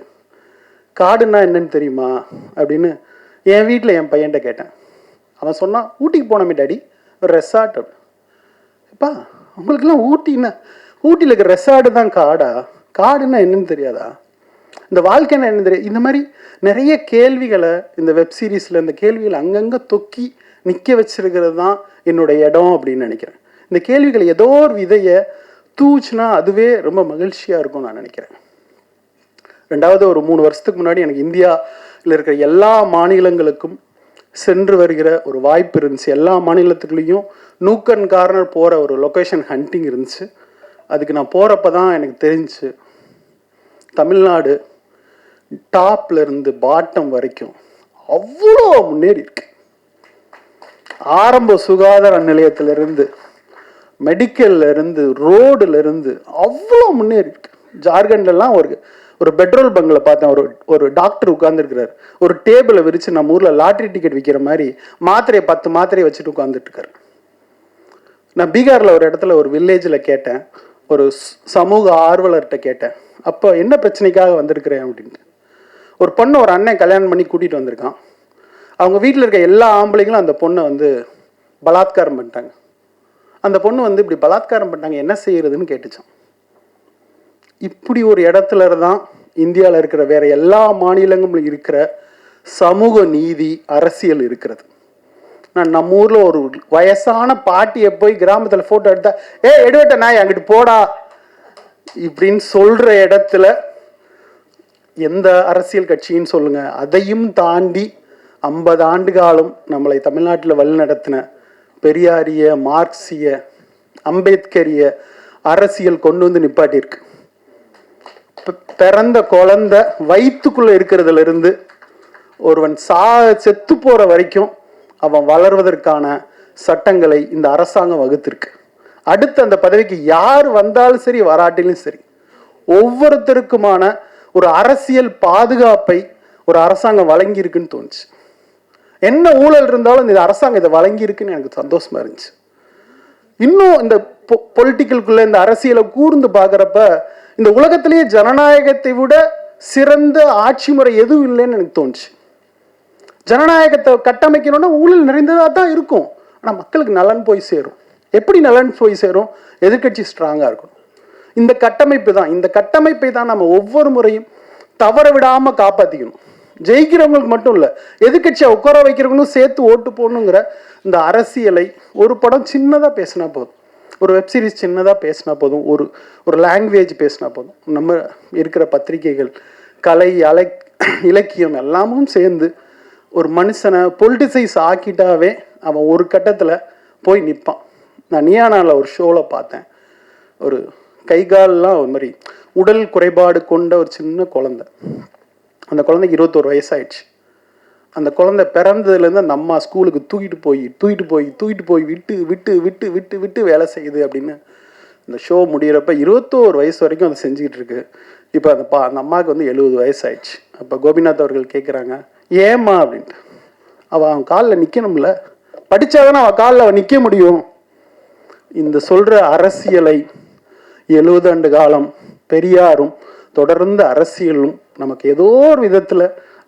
காடுன்னா என்னன்னு தெரியுமா அப்படின்னு என் வீட்டில் என் பையன்கிட்ட கேட்டேன். அவன் சொன்னான், ஊட்டிக்கு போனோமே டாடி, ஒரு ரெசார்ட். அப்பா உங்களுக்கெல்லாம் ஊட்டின்னா, ஊட்டியில் இருக்கிற ரெசார்ட்டு தான் காடா? காடுன்னா என்னன்னு தெரியாதா? இந்த வாழ்க்கைன்னா என்ன தெரியாது? இந்த மாதிரி நிறைய கேள்விகளை இந்த வெப் சீரிஸில் இந்த கேள்விகளை அங்கங்கே தொக்கி நிற்க வச்சிருக்கிறது தான் என்னுடைய இடம் அப்படின்னு நினைக்கிறேன். இந்த கேள்விகளை ஏதோ ஒரு விதையை தூச்சுனா அதுவே ரொம்ப மகிழ்ச்சியாக இருக்கும்னு நான் நினைக்கிறேன். ரெண்டாவது, ஒரு 3 வருஷத்துக்கு முன்னாடி எனக்கு இந்தியாவில் இருக்கிற எல்லா மாநிலங்களுக்கும் சென்று வருகிற ஒரு வாய்ப்பு இருந்துச்சு. எல்லா மாநிலத்துக்குள்ளேயும் நூக்கன் கார்னர் போகிற ஒரு லொக்கேஷன் ஹண்டிங் இருந்துச்சு. அதுக்கு நான் போகிறப்ப தான் எனக்கு தெரிஞ்சுச்சு, தமிழ்நாடு டாப்ல இருந்து பாட்டம் வரைக்கும் அவ்வளோ முன்னேறி இருக்கு. ஆரம்ப சுகாதார நிலையத்திலிருந்து, மெடிக்கல்ல இருந்து, ரோடுல இருந்து அவ்வளோ முன்னேறி இருக்கு. ஜார்க்கண்ட்லாம் ஒரு பெட்ரோல் பங்க்ல பார்த்தேன், ஒரு டாக்டர் உட்கார்ந்துருக்கிறார். ஒரு டேபிளை விரிச்சு நம்ம ஊர்ல லாட்ரி டிக்கெட் விற்கிற மாதிரி 10 மாத்திரையை வச்சுட்டு உட்கார்ந்துட்டு இருக்காரு. நான் பீகார்ல ஒரு இடத்துல ஒரு வில்லேஜில் கேட்டேன், ஒரு சமூக ஆர்வலர்கிட்ட கேட்டேன், அப்போ என்ன பிரச்சனைக்காக வந்திருக்கிறேன் அப்படின்ட்டு. ஒரு பொண்ணு ஒரு அண்ணன் கல்யாணம் பண்ணி கூட்டிகிட்டு வந்திருக்கான். அவங்க வீட்டில் இருக்க எல்லா ஆம்பளைங்களும் அந்த பொண்ணை பலாத்காரம் பண்ணிட்டாங்க. அந்த பொண்ணு இப்படி பலாத்காரம் பண்ணிட்டாங்க, என்ன செய்யறதுன்னு கேட்டுச்சான். இப்படி ஒரு இடத்துல தான் இந்தியாவில் இருக்கிற வேற எல்லா மாநிலங்களும் இருக்கிற சமூக நீதி அரசியல் இருக்கிறது. நான் நம்ம ஊர்ல ஒரு வயசான பாட்டியை போய் கிராமத்தில் போட்டோ எடுத்தா, எடுவட்ட நாய் அங்கிட்டு போடா இப்படின்னு சொல்ற இடத்துல எந்த அரசியல் கட்சின்னு சொல்லுங்க, அதையும் தாண்டி 50 ஆண்டு காலம் நம்மளை தமிழ்நாட்டில் வழிநடத்தின பெரியாரிய, மார்க்சிய, அம்பேத்கரிய அரசியல் கொண்டு நிப்பாட்டியிருக்கு. பிறந்த குழந்தை வயிற்றுக்குள்ள இருக்கிறதுல இருந்து ஒருவன் செத்து போற வரைக்கும் அவன் வளர்வதற்கான சட்டங்களை இந்த அரசாங்கம் வகுத்திருக்கு. அடுத்து அந்த பதவிக்கு யார் வந்தாலும் சரி, வராட்டிலும் சரி, ஒவ்வொருத்தருக்குமான ஒரு அரசியல் பாதுகாப்பை ஒரு அரசாங்கம் வழங்கி இருக்குன்னு தோணுச்சு. என்ன ஊழல் இருந்தாலும் இந்த அரசாங்கம் இதை வழங்கி இருக்குன்னு எனக்கு சந்தோஷமா இருந்துச்சு. இன்னும் இந்த பொலிட்டிக்கலுக்குள்ள இந்த அரசியலை கூர்ந்து பார்க்குறப்ப இந்த உலகத்திலேயே ஜனநாயகத்தை விட சிறந்த ஆட்சி முறை எதுவும் இல்லைன்னு எனக்கு தோணுச்சு. ஜனநாயகத்தை கட்டமைக்கணும்னா ஊழல் நிறைந்ததாக தான் இருக்கும், ஆனால் மக்களுக்கு நலன் போய் சேரும். எப்படி நலன் போய் சேரும்? எதிர்கட்சி ஸ்ட்ராங்காக இருக்கணும். இந்த கட்டமைப்பை தான் நம்ம ஒவ்வொரு முறையும் தவற விடாமல் காப்பாற்றிக்கணும். ஜெயிக்கிறவங்களுக்கு மட்டும் இல்லை, எதிர்கட்சியை உட்கார வைக்கிறவங்களும் சேர்த்து ஓட்டு போடணுங்கிற இந்த அரசியலை ஒரு படம் சின்னதாக பேசினா போதும், ஒரு வெப்சீரிஸ் சின்னதாக பேசினா போதும், ஒரு லாங்குவேஜ் பேசினா போதும், நம்ம இருக்கிற பத்திரிகைகள், கலை, இலக்கியம் எல்லாமும் சேர்ந்து ஒரு மனுஷனை பொலிட்டிசைஸ் ஆக்கிட்டாவே அவன் ஒரு கட்டத்தில் போய் நிற்பான். நான் நியானாவில் ஒரு ஷோவில் பார்த்தேன், ஒரு கைகாலெலாம் ஒரு மாதிரி உடல் குறைபாடு கொண்ட ஒரு சின்ன குழந்தை. அந்த குழந்தைக்கு 21 வயசாயிடுச்சு. அந்த குழந்தை பிறந்ததுலேருந்து அந்த அம்மா ஸ்கூலுக்கு தூக்கிட்டு போய் விட்டு வேலை செய்யுது அப்படின்னு இந்த ஷோ முடிகிறப்ப 21 வயசு வரைக்கும் அதை செஞ்சுக்கிட்டு இருக்கு. இப்போ அந்த அம்மாவுக்கு 70 வயசாயிடுச்சு. அப்போ கோபிநாத் அவர்கள் கேட்குறாங்க, ஏம்மா அப்படின்ட்டு. அவன் காலில் நிற்கணும்ல, படித்தாதானே அவள் காலில் நிற்க முடியும். இந்த சொல்கிற அரசியலை 70 ஆண்டு காலம் பெரியாரும் தொடர்ந்த அரசியலும் நமக்கு ஏதோ ஒரு விதத்தில்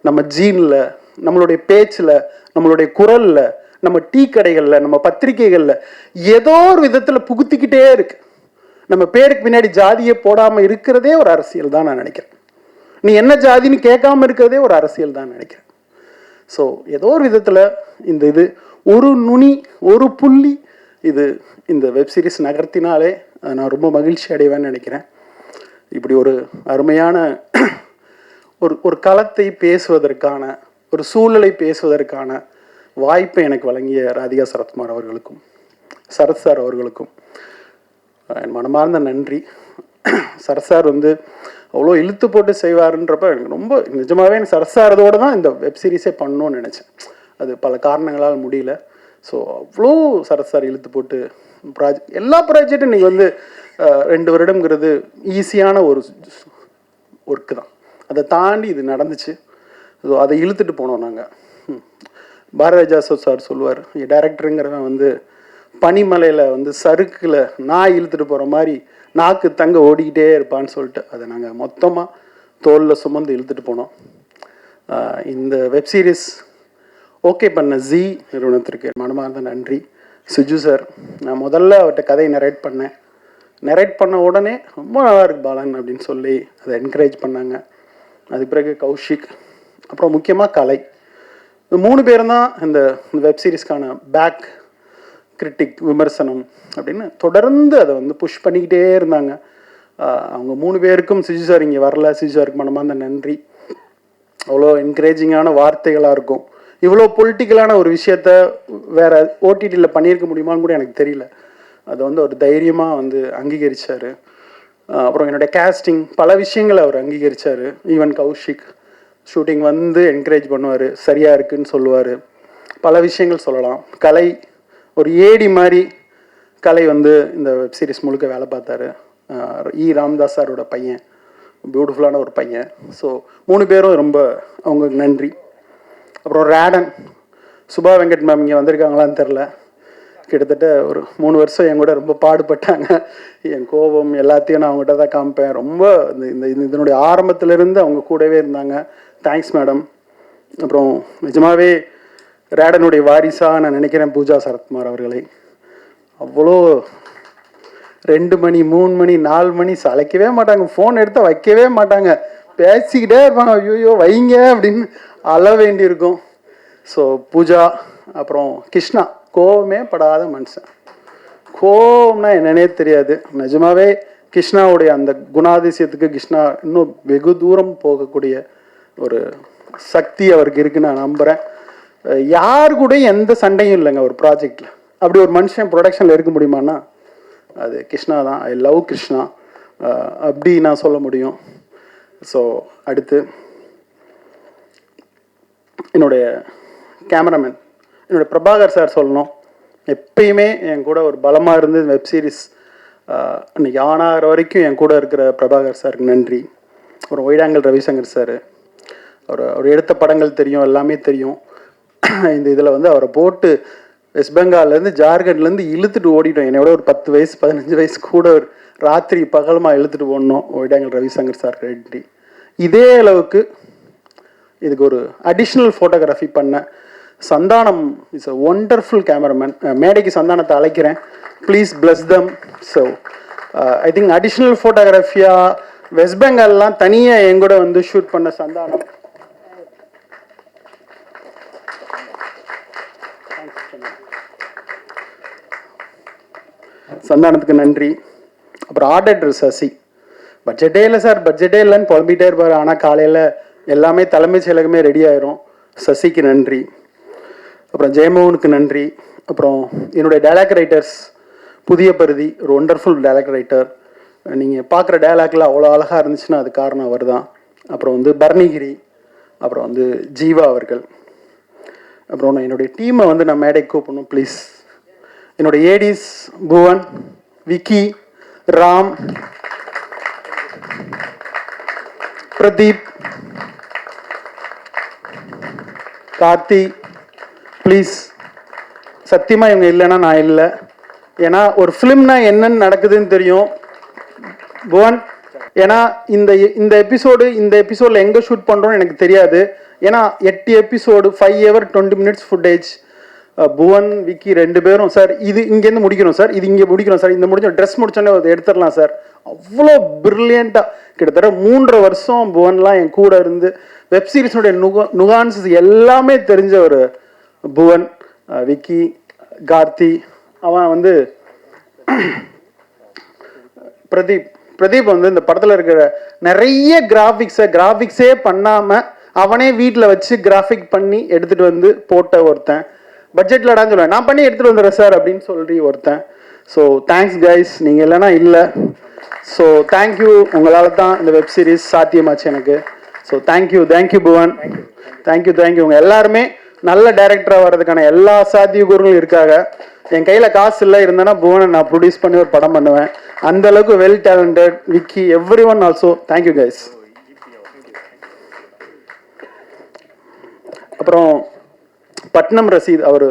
நம்ம ஜீனில், நம்மளுடைய பேச்சில், நம்மளுடைய குரலில், நம்ம டீ கடைகளில், நம்ம பத்திரிகைகளில் ஏதோ ஒரு விதத்தில் புகுத்திக்கிட்டே இருக்கு. நம்ம பேருக்கு பின்னாடி ஜாதியை போடாமல் இருக்கிறதே ஒரு அரசியல் தான் நான் நினைக்கிறேன். நீ என்ன ஜாதின்னு கேட்காம இருக்கிறதே ஒரு அரசியல் தான் நினைக்கிறேன். ஸோ ஏதோ ஒரு விதத்தில் இது ஒரு நுனி, ஒரு புள்ளி இந்த வெப்சீரிஸ் நகர்த்தினாலே நான் ரொம்ப மகிழ்ச்சி அடைவேன்னு நினைக்கிறேன். இப்படி ஒரு அருமையான ஒரு களத்தை பேசுவதற்கான, ஒரு சூழலை பேசுவதற்கான வாய்ப்பை எனக்கு வழங்கிய ராதிகா சரத்குமார் அவர்களுக்கும், சரத் சார் அவர்களுக்கும் என் மனமார்ந்த நன்றி. சரத் சார் அவ்வளோ இழுத்து போட்டு செய்வாருன்றப்ப எனக்கு ரொம்ப நிஜமாகவே எனக்கு சரத் சாரதோடு தான் இந்த வெப்சீரிஸே பண்ணணும்னு நினச்சேன். அது பல காரணங்களால் முடியல. ஸோ அவ்வளோ சரத் சார் இழுத்து போட்டு எல்லா ப்ராஜெக்டும் இன்றைக்கி 2 வருடங்கிறது ஈஸியான ஒரு ஒர்க்கு தான். அதை தாண்டி இது நடந்துச்சு. ஸோ அதை இழுத்துட்டு போனோம் நாங்கள். பாரதிராஜா சார் சொல்லுவார், டைரக்டருங்கிறவன் பனிமலையில் சறுக்கில் நாய் இழுத்துட்டு போகிற மாதிரி நாக்கு தங்க ஓடிக்கிட்டே இருப்பான்னு சொல்லிட்டு அதை நாங்கள் மொத்தமாக தோளில் சுமந்து இழுத்துட்டு போனோம். இந்த வெப் சீரிஸ் ஓகே பண்ண ஜி நிறுவனத்திற்கு மனமார்ந்த நன்றி. சுஜு சார், நான் முதல்ல அவர்கிட்ட கதையை நரேட் பண்ண உடனே ரொம்ப நல்லா இருக்கு பாலன் அப்படின்னு சொல்லி அதை என்கரேஜ் பண்ணாங்க. அதுக்கு பிறகு கௌஷிக், அப்புறம் முக்கியமாக கலை. இந்த 3 பேரும் தான் இந்த வெப் சீரிஸ்க்கான பேக் கிரிட்டிக் விமர்சனம் அப்படின்னு தொடர்ந்து அதை வந்து புஷ் பண்ணிக்கிட்டே இருந்தாங்க. அவங்க 3 பேருக்கும் சிஜு சார் இங்கே வரல, சிஜு சாருக்கு மனமார்ந்த நன்றி. அவ்வளோ என்கரேஜிங்கான வார்த்தைகளாக இருக்கும். இவ்வளோ பொலிட்டிக்கலான ஒரு விஷயத்த வேறு ஓடிடியில் பண்ணியிருக்க முடியுமான்னு கூட எனக்கு தெரியல. அதை வந்து ஒரு தைரியமாக வந்து அங்கீகரித்தார். அப்புறம் என்னுடைய கேஸ்டிங் பல விஷயங்களை அவர் அங்கீகரித்தார். ஈவன் கௌஷிக் ஷூட்டிங் வந்து என்கரேஜ் பண்ணுவார், சரியாக இருக்குன்னு சொல்லுவார், பல விஷயங்கள் சொல்லலாம். கலை ஒரு ஏடி மாதிரி கலை வந்து இந்த வெப் சீரிஸ் முழுக்க வேலை பார்த்தாரு. ராம்தாஸ் சாரோட பையன், பியூட்டிஃபுல்லான ஒரு பையன். ஸோ 3 பேரும் ரொம்ப அவங்களுக்கு நன்றி. அப்புறம் ரேடன், சுபா வெங்கட் மேம் இங்கே வந்திருக்காங்களான்னு தெரில. கிட்டத்தட்ட ஒரு 3 வருஷம் என் கூட ரொம்ப பாடுபட்டாங்க. என் கோபம் எல்லாத்தையும் நான் அவங்ககிட்ட தான் காமிப்பேன். ரொம்ப இந்த இதனுடைய ஆரம்பத்திலேருந்து அவங்க கூடவே இருந்தாங்க. Thanks madam. அப்புறம் நிஜமாகவே ரேடனுடைய வாரிசாக நான் நினைக்கிறேன் பூஜா சரத்குமார் அவர்களை. அவ்வளோ 2 மணி 3 மணி 4 மணி சளைக்கவே மாட்டாங்க, ஃபோன் எடுத்து வைக்கவே மாட்டாங்க, பேசிக்கிட்டே இருப்பாங்க. ஐயோ வைங்க அப்படின்னு அழ வேண்டியிருக்கும். ஸோ பூஜா, அப்புறம் கிருஷ்ணா, கோவமே படாத மனுஷன். கோவம்னா என்னன்னே தெரியாது. நிஜமாவே கிருஷ்ணாவுடைய அந்த குணாதிசயத்துக்கு கிருஷ்ணா இன்னும் வெகு தூரம் போகக்கூடிய ஒரு சக்தி அவருக்கு இருக்குன்னு நான் நம்புகிறேன். யாரு கூட எந்த சண்டையும் இல்லைங்க ஒரு ப்ராஜெக்டில். அப்படி ஒரு மனுஷன் ப்ரொடக்ஷனில் இருக்க முடியுமான்னா அது கிருஷ்ணா தான். ஐ லவ் கிருஷ்ணா அப்படி நான் சொல்ல முடியும். ஸோ அடுத்து என்னுடைய கேமராமேன் என்னுடைய பிரபாகர் சார் சொல்லணும். எப்பயுமே என் கூட ஒரு பலமாக இருந்து வெப் சீரிஸ் இன்னைக்கு ஆனாகிற வரைக்கும் என் கூட இருக்கிற பிரபாகர் சாருக்கு நன்றி. அப்புறம் ஒயிடாங்கல் ரவிசங்கர் சார், அவர் எடுத்த படங்கள் தெரியும், எல்லாமே தெரியும். இந்த இதில் வந்து அவரை போட்டு வெஸ்ட் பெங்கால்லேருந்து ஜார்க்கண்ட்லேருந்து இழுத்துட்டு ஓடிட்டோம். என்னோட ஒரு 10 வயசு 15 வயசு கூட ஒரு ராத்திரி பகலமாக இழுத்துட்டு போடணும். ஒயிடாங்கல் ரவிசங்கர் சார் நன்றி. இதே அளவுக்கு இதுக்கு ஒரு அடிஷ்னல் ஃபோட்டோகிராஃபி பண்ண Santhanam is a wonderful cameraman. மேடைக்கு சந்தானத்தை அழைக்கிறேன், please bless them. So I think additional ஃபோட்டோகிராஃபியாக வெஸ்ட் பெங்கால்லாம் தனியாக எங்கூட வந்து ஷூட் பண்ண சந்தானம். சந்தானத்துக்கு நன்றி. அப்புறம் ஆர்டர் சசி, பட்ஜெட்டே இல்லை சார், பட்ஜெட்டே இல்லைன்னு புலம்பிகிட்டே இருப்பார். ஆனால் காலையில் எல்லாமே தலைமைச் செயலகமே ரெடி ஆயிரும். சசிக்கு நன்றி. அப்புறம் ஜெயமோகனுக்கு நன்றி. அப்புறம் என்னுடைய டைலாக் ரைட்டர்ஸ், புதிய பருதி ஒரு ஒண்டர்ஃபுல் டைலாக் ரைட்டர். நீங்கள் பார்க்குற டைலாக்லாம் அவ்வளோ அழகாக இருந்துச்சுன்னா அது காரணம் அவர் தான். அப்புறம் வந்து பர்ணிகிரி, அப்புறம் வந்து ஜீவா அவர்கள். அப்புறம் நான் என்னுடைய டீமை வந்து நான் மேடைக்கு கூப்பிடணும் ப்ளீஸ். என்னுடைய ஏடிஸ் புவன், விக்கி, ராம், பிரதீப், கார்த்தி, ப்ளீஸ். சத்தியமாக இவங்க இல்லைன்னா நான் இல்லை. ஏன்னா ஒரு ஃபிலிம்னா என்னன்னு நடக்குதுன்னு தெரியும் புவன். ஏன்னா இந்த எபிசோடில் எங்கே ஷூட் பண்ணுறோன்னு எனக்கு தெரியாது. ஏன்னா 8 episode 5 hour 20 minutes footage. Bhuvan, Vicky 2 பேரும் சார் இது இங்கேருந்து முடிக்கணும் சார், இது இங்கே முடிக்கணும் சார், இந்த முடிஞ்ச ட்ரெஸ் முடிச்சோன்னே அதை எடுத்துடலாம் சார். அவ்வளோ ப்ரில்லியண்ட்டாக கிட்டத்தட்ட 3.5 வருஷம் புவன்லாம் என் கூட இருந்து வெப் சீரிஸினுடைய நுகான்சஸ் எல்லாமே தெரிஞ்ச ஒரு புவன். விக்கி, கார்த்தி, அவன் வந்து பிரதீப் வந்து இந்த படத்தில் இருக்கிற நிறைய கிராஃபிக்ஸே பண்ணாமல் அவனே வீட்டில் வச்சு கிராஃபிக் பண்ணி எடுத்துகிட்டு வந்து போட்ட ஒருத்தன். பட்ஜெட்லடான்னு சொல்லுவேன், நான் பண்ணி எடுத்துகிட்டு வந்துடுறேன் சார் அப்படின்னு சொல்லி ஒருத்தன். ஸோ தேங்க்ஸ் கைஸ், நீங்கள் இல்லைன்னா இல்லை. ஸோ தேங்க்யூ, உங்களால் தான் இந்த வெப் சீரிஸ் சாத்தியமாச்சு எனக்கு. So thank you Bhuvan, thank you. உங்கள் எல்லாருமே நல்ல டைரக்டராக வர்றதுக்கான எல்லா சாத்தியக்கூறுகளும் இருக்காங்க. என் கையில் காசு இல்லை இருந்தேன்னா புவனை நான் ப்ரொடியூஸ் பண்ணி ஒரு படம் பண்ணுவேன். அந்த அளவுக்கு well talented Vicky, every one also thank you guys. அப்புறம் பட்னம் ரசீத், அவர்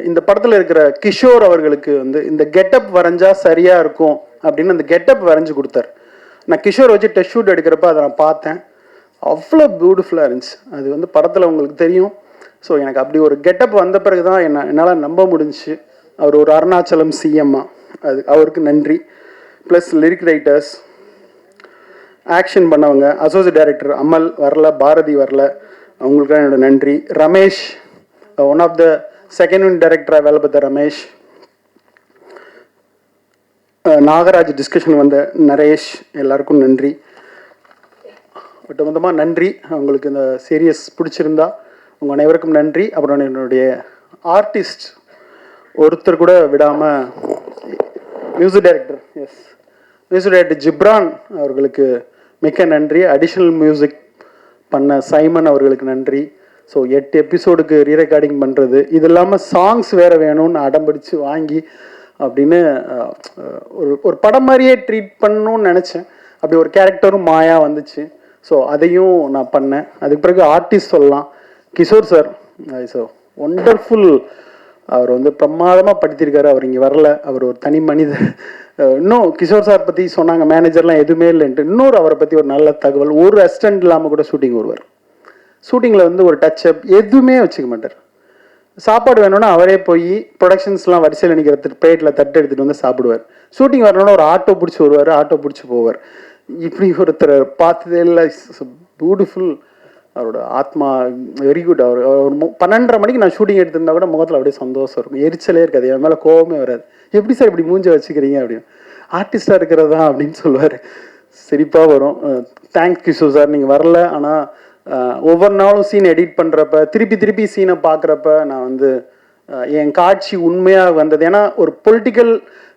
இந்த படத்தில் இருக்கிற கிஷோர் அவர்களுக்கு வந்து இந்த கெட்டப் வரைஞ்சா சரியாக இருக்கும் அப்படின்னு அந்த கெட்டப் வரைஞ்சி கொடுத்தார். நான் கிஷோர் வச்சு டெஸ்ட் ஷூட் எடுக்கிறப்ப அதை நான் பார்த்தேன். அவ்வளோ பியூட்டிஃபுல்லாக இருந்துச்சு. அது வந்து படத்தில் உங்களுக்கு தெரியும். ஸோ எனக்கு அப்படி ஒரு கெட்டப் வந்த பிறகு தான் என்னால் நம்ப முடிஞ்சிச்சு அவர் ஒரு அருணாச்சலம் சிஎம்மா. அது அவருக்கு நன்றி. ப்ளஸ் லிரிக் ரைட்டர்ஸ், ஆக்ஷன் பண்ணவங்க, அசோசியேட் டைரக்டர் அமல் வரல, பாரதி வரல, அவங்களுக்குலாம் என்னோட நன்றி. Ramesh, one of the second unit டைரக்டராக வேலை பார்த்த ரமேஷ். நாகராஜ் டிஸ்கஷன் வந்த நரேஷ், எல்லாருக்கும் நன்றி. ஒட்டுமொத்தமாக நன்றி. உங்களுக்கு இந்த சீரியஸ் பிடிச்சிருந்தா உங்கள் அனைவருக்கும் நன்றி. அப்புறம் என்னுடைய ஆர்டிஸ்ட் ஒருத்தர் கூட விடாமல் music director, music director Ghibran அவர்களுக்கு மிக்க நன்றி. அடிஷ்னல் மியூசிக் பண்ண சைமன் அவர்களுக்கு நன்றி. ஸோ 8 எபிசோடுக்கு ரீரெக்கார்டிங் பண்ணுறது, இது இல்லாமல் சாங்ஸ் வேறு வேணும்னு அடம்பிடிச்சு வாங்கி அப்படின்னு ஒரு படம் மாதிரியே ட்ரீட் பண்ணணும்னு நினச்சேன். அப்படி ஒரு கேரக்டரும் மாயா வந்துச்சு. ஸோ அதையும் நான் பண்ணேன். அதுக்கு பிறகு ஆர்டிஸ்ட் சொல்லலாம். Kishore sir is wonderful. அவர் வந்து பிரமாதமாக படுத்தியிருக்காரு. அவர் இங்கே வரல, அவர் ஒரு தனி மனிதர். இன்னும் கிஷோர் சார் பற்றி சொன்னாங்க, மேனேஜர்லாம் எதுவுமே இல்லைன்ட்டு. இன்னொரு அவரை பற்றி ஒரு நல்ல தகவல், ஒரு அசிஸ்டன்ட் இல்லாமல் கூட ஷூட்டிங் வருவார். ஷூட்டிங்கில் வந்து ஒரு டச்சப் எதுவுமே வச்சுக்க மாட்டார். சாப்பாடு வேணும்னா அவரே போய் ப்ரொடக்ஷன்ஸ்லாம் வரிசையில் நிற்கிற பிளேட்டில் தட்டு எடுத்துகிட்டு வந்து சாப்பிடுவார். ஷூட்டிங் வரணும்னா ஒரு ஆட்டோ பிடிச்சி வருவார், ஆட்டோ பிடிச்சி போவார். இப்படி ஒருத்தர் பார்த்ததே இல்லை. பியூட்டிஃபுல். அவரோட ஆத்மா வெரி குட். அவர் 12:30 மணிக்கு நான் ஷூட்டிங் எடுத்திருந்தா கூட முகத்தில் அப்படியே சந்தோஷம் இருக்கும், எரிச்சலே இருக்காது, என் மேலே கோவமே வராது. எப்படி சார் இப்படி மூஞ்ச வச்சுக்கிறீங்க அப்படின்னு. ஆர்டிஸ்டாக இருக்கிறதா அப்படின்னு சொல்லுவார். சிரிப்பாக வரும். தேங்க்ஸ் கிஷோர் சார், நீங்கள் வரல. ஆனால் ஒவ்வொரு நாளும் சீன் எடிட் பண்ணுறப்ப திருப்பி சீனை பார்க்குறப்ப நான் வந்து என் காட்சி உண்மையாக வந்தது. ஏன்னா ஒரு பொலிட்டிக்கல்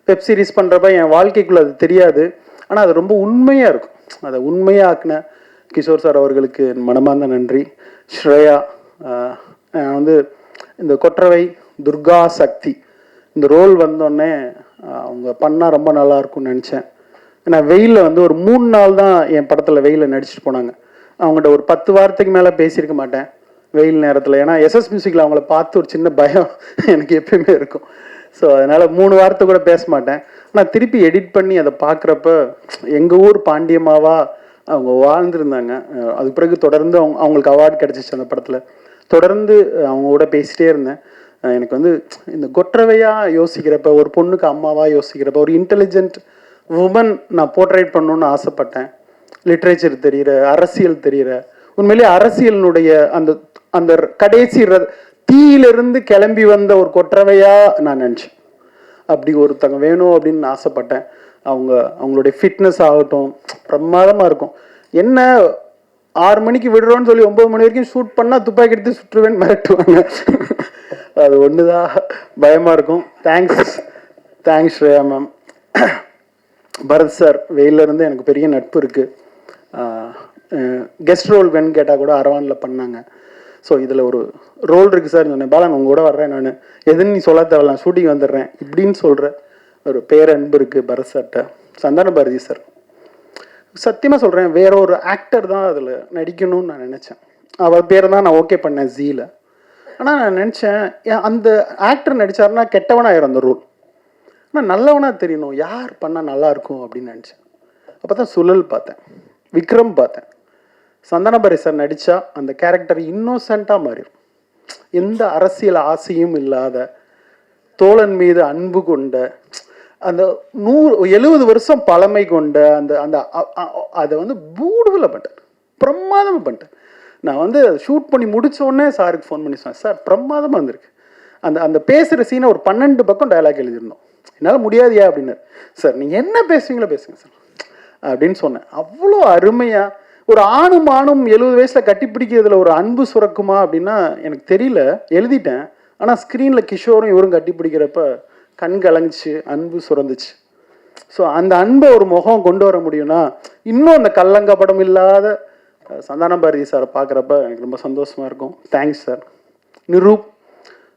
வெப் சீரிஸ் பண்ணுறப்ப என் வாழ்க்கைக்குள்ளே அது தெரியாது, ஆனால் அது ரொம்ப உண்மையாக இருக்கும். அதை உண்மையாக்குன கிஷோர் சார் அவர்களுக்கு மனமார்ந்த நன்றி. ஸ்ரேயா வந்து இந்த கொற்றவை துர்கா சக்தி இந்த ரோல் வந்தோடனே அவங்க பண்ணால் ரொம்ப நல்லாயிருக்கும்னு நினச்சேன். ஏன்னா வெயிலில் வந்து ஒரு 3 நாள் தான் என் படத்தில் வெயிலில் நடிச்சுட்டு போனாங்க. அவங்கள்ட்ட ஒரு 10 வாரத்துக்கு மேலே பேசியிருக்க மாட்டேன் வெயில் நேரத்தில். ஏன்னா எஸ்எஸ் மியூசிக்கில் அவங்கள பார்த்து ஒரு சின்ன பயம் எனக்கு எப்பயுமே இருக்கும். ஸோ அதனால் 3 வாரத்தை கூட பேச மாட்டேன். ஆனால் திருப்பி எடிட் பண்ணி அதை பார்க்குறப்ப எங்கள் ஊர் பாண்டியம்மாவா அவங்க வாழ்ந்துருந்தாங்க. அதுக்கு பிறகு தொடர்ந்து அவங்களுக்கு அவார்டு கிடச்சிச்சு அந்த படத்தில். தொடர்ந்து அவங்க கூட பேசிகிட்டே இருந்தேன். எனக்கு வந்து இந்த கொற்றவையாக யோசிக்கிறப்ப, ஒரு பொண்ணுக்கு அம்மாவாக யோசிக்கிறப்ப, ஒரு இன்டெலிஜென்ட் உமன் நான் போர்ட்ரேட் பண்ணணுன்னு ஆசைப்பட்டேன். லிட்ரேச்சர் தெரிகிற, அரசியல் தெரிகிற, உண்மையிலேயே அரசியலினுடைய அந்த அந்த கடைசி தீயிலிருந்து கிளம்பி வந்த ஒரு கொற்றவையாக நான் நினச்சேன். அப்படி ஒருத்தங்க வேணும் அப்படின்னு ஆசைப்பட்டேன். அவங்களுடைய ஃபிட்னஸ் ஆகட்டும் பிரமாதமாக இருக்கும். என்ன 6 மணிக்கு விடுறோன்னு சொல்லி 9 மணி வரைக்கும் ஷூட் பண்ணால் துப்பாக்கி எடுத்து சுற்றுவேன்னு மிரட்டுவாங்க. அது ஒன்று தான் பயமாக இருக்கும். Thanks Shreya ma'am. Bharath sir வெயிலேருந்து எனக்கு பெரிய நட்பு இருக்குது. கெஸ்ட் ரோல் வேணும்னு கேட்டால் கூட அரவானில் பண்ணாங்க. ஸோ இதில் ஒரு ரோல் இருக்குது சார் சொன்னேன். பாலன் உங்க கூட வர்றேன், நான் எதுன்னு நீ சொல்ல தேவையில்ல, நான் ஷூட்டிங் வந்துடுறேன் இப்படின்னு சொல்கிற ஒரு பேரன்பு இருக்குது பரத் சார்கிட்ட. சந்தான பாரதி சார் சத்தியமாக சொல்கிறேன், வேற ஒரு ஆக்டர் தான் அதில் நடிக்கணும்னு நான் நினச்சேன். அவர் பேரை தான் நான் ஓகே பண்ணேன் ஜீல. ஆனால் நான் நினச்சேன் அந்த ஆக்டர் நடித்தாருன்னா கெட்டவனாயிரும் அந்த ரோல். ஆனால் நல்லவனாக தெரியணும், யார் பண்ணால் நல்லாயிருக்கும் அப்படின்னு நினச்சேன். அப்போ தான் சுழல் பார்த்தேன், விக்ரம் பார்த்தேன். சந்தானபாரி சார் நடித்தா அந்த கேரக்டர் இன்னோசென்ட்டாக மாறிடும். எந்த அரசியல் ஆசையும் இல்லாத, தோழன் மீது அன்பு கொண்ட, அந்த 70 வருஷம் பழமை கொண்ட அந்த அந்த அதை வந்து பியூட்டிஃபுல்லாக பண்ணிட்டேன், பிரமாதமாக பண்ணிட்டேன். நான் வந்து ஷூட் பண்ணி முடித்தோடனே சாருக்கு ஃபோன் பண்ணி சொன்னேன், சார் பிரமாதமாக இருந்திருக்கு. அந்த பேசுகிற சீனை ஒரு 12 பக்கம் டயலாக் எழுதியிருந்தோம். என்னால் முடியாதியா அப்படின்னாரு. சார் நீங்கள் என்ன பேசுவீங்களோ பேசுங்க சார் அப்படின்னு சொன்னேன். அவ்வளோ அருமையாக ஒரு ஆணும் 70 வயசில் கட்டிப்பிடிக்கிறதுல ஒரு அன்பு சுரக்குமா அப்படின்னா எனக்கு தெரியல, எழுதிட்டேன். ஆனால் ஸ்க்ரீனில் கிஷோரும் இவரும் கட்டிப்பிடிக்கிறப்ப கண் கலங்கிச்சு, அன்பு சுரந்துச்சு. ஸோ அந்த அன்பை ஒரு முகம் கொண்டு வர முடியும்னா இன்னும் அந்த கல்லங்கப்படம் இல்லாத சந்தான பாரதி சாரை பார்க்குறப்ப எனக்கு ரொம்ப சந்தோஷமாக இருக்கும். Thanks sir. நிரூப்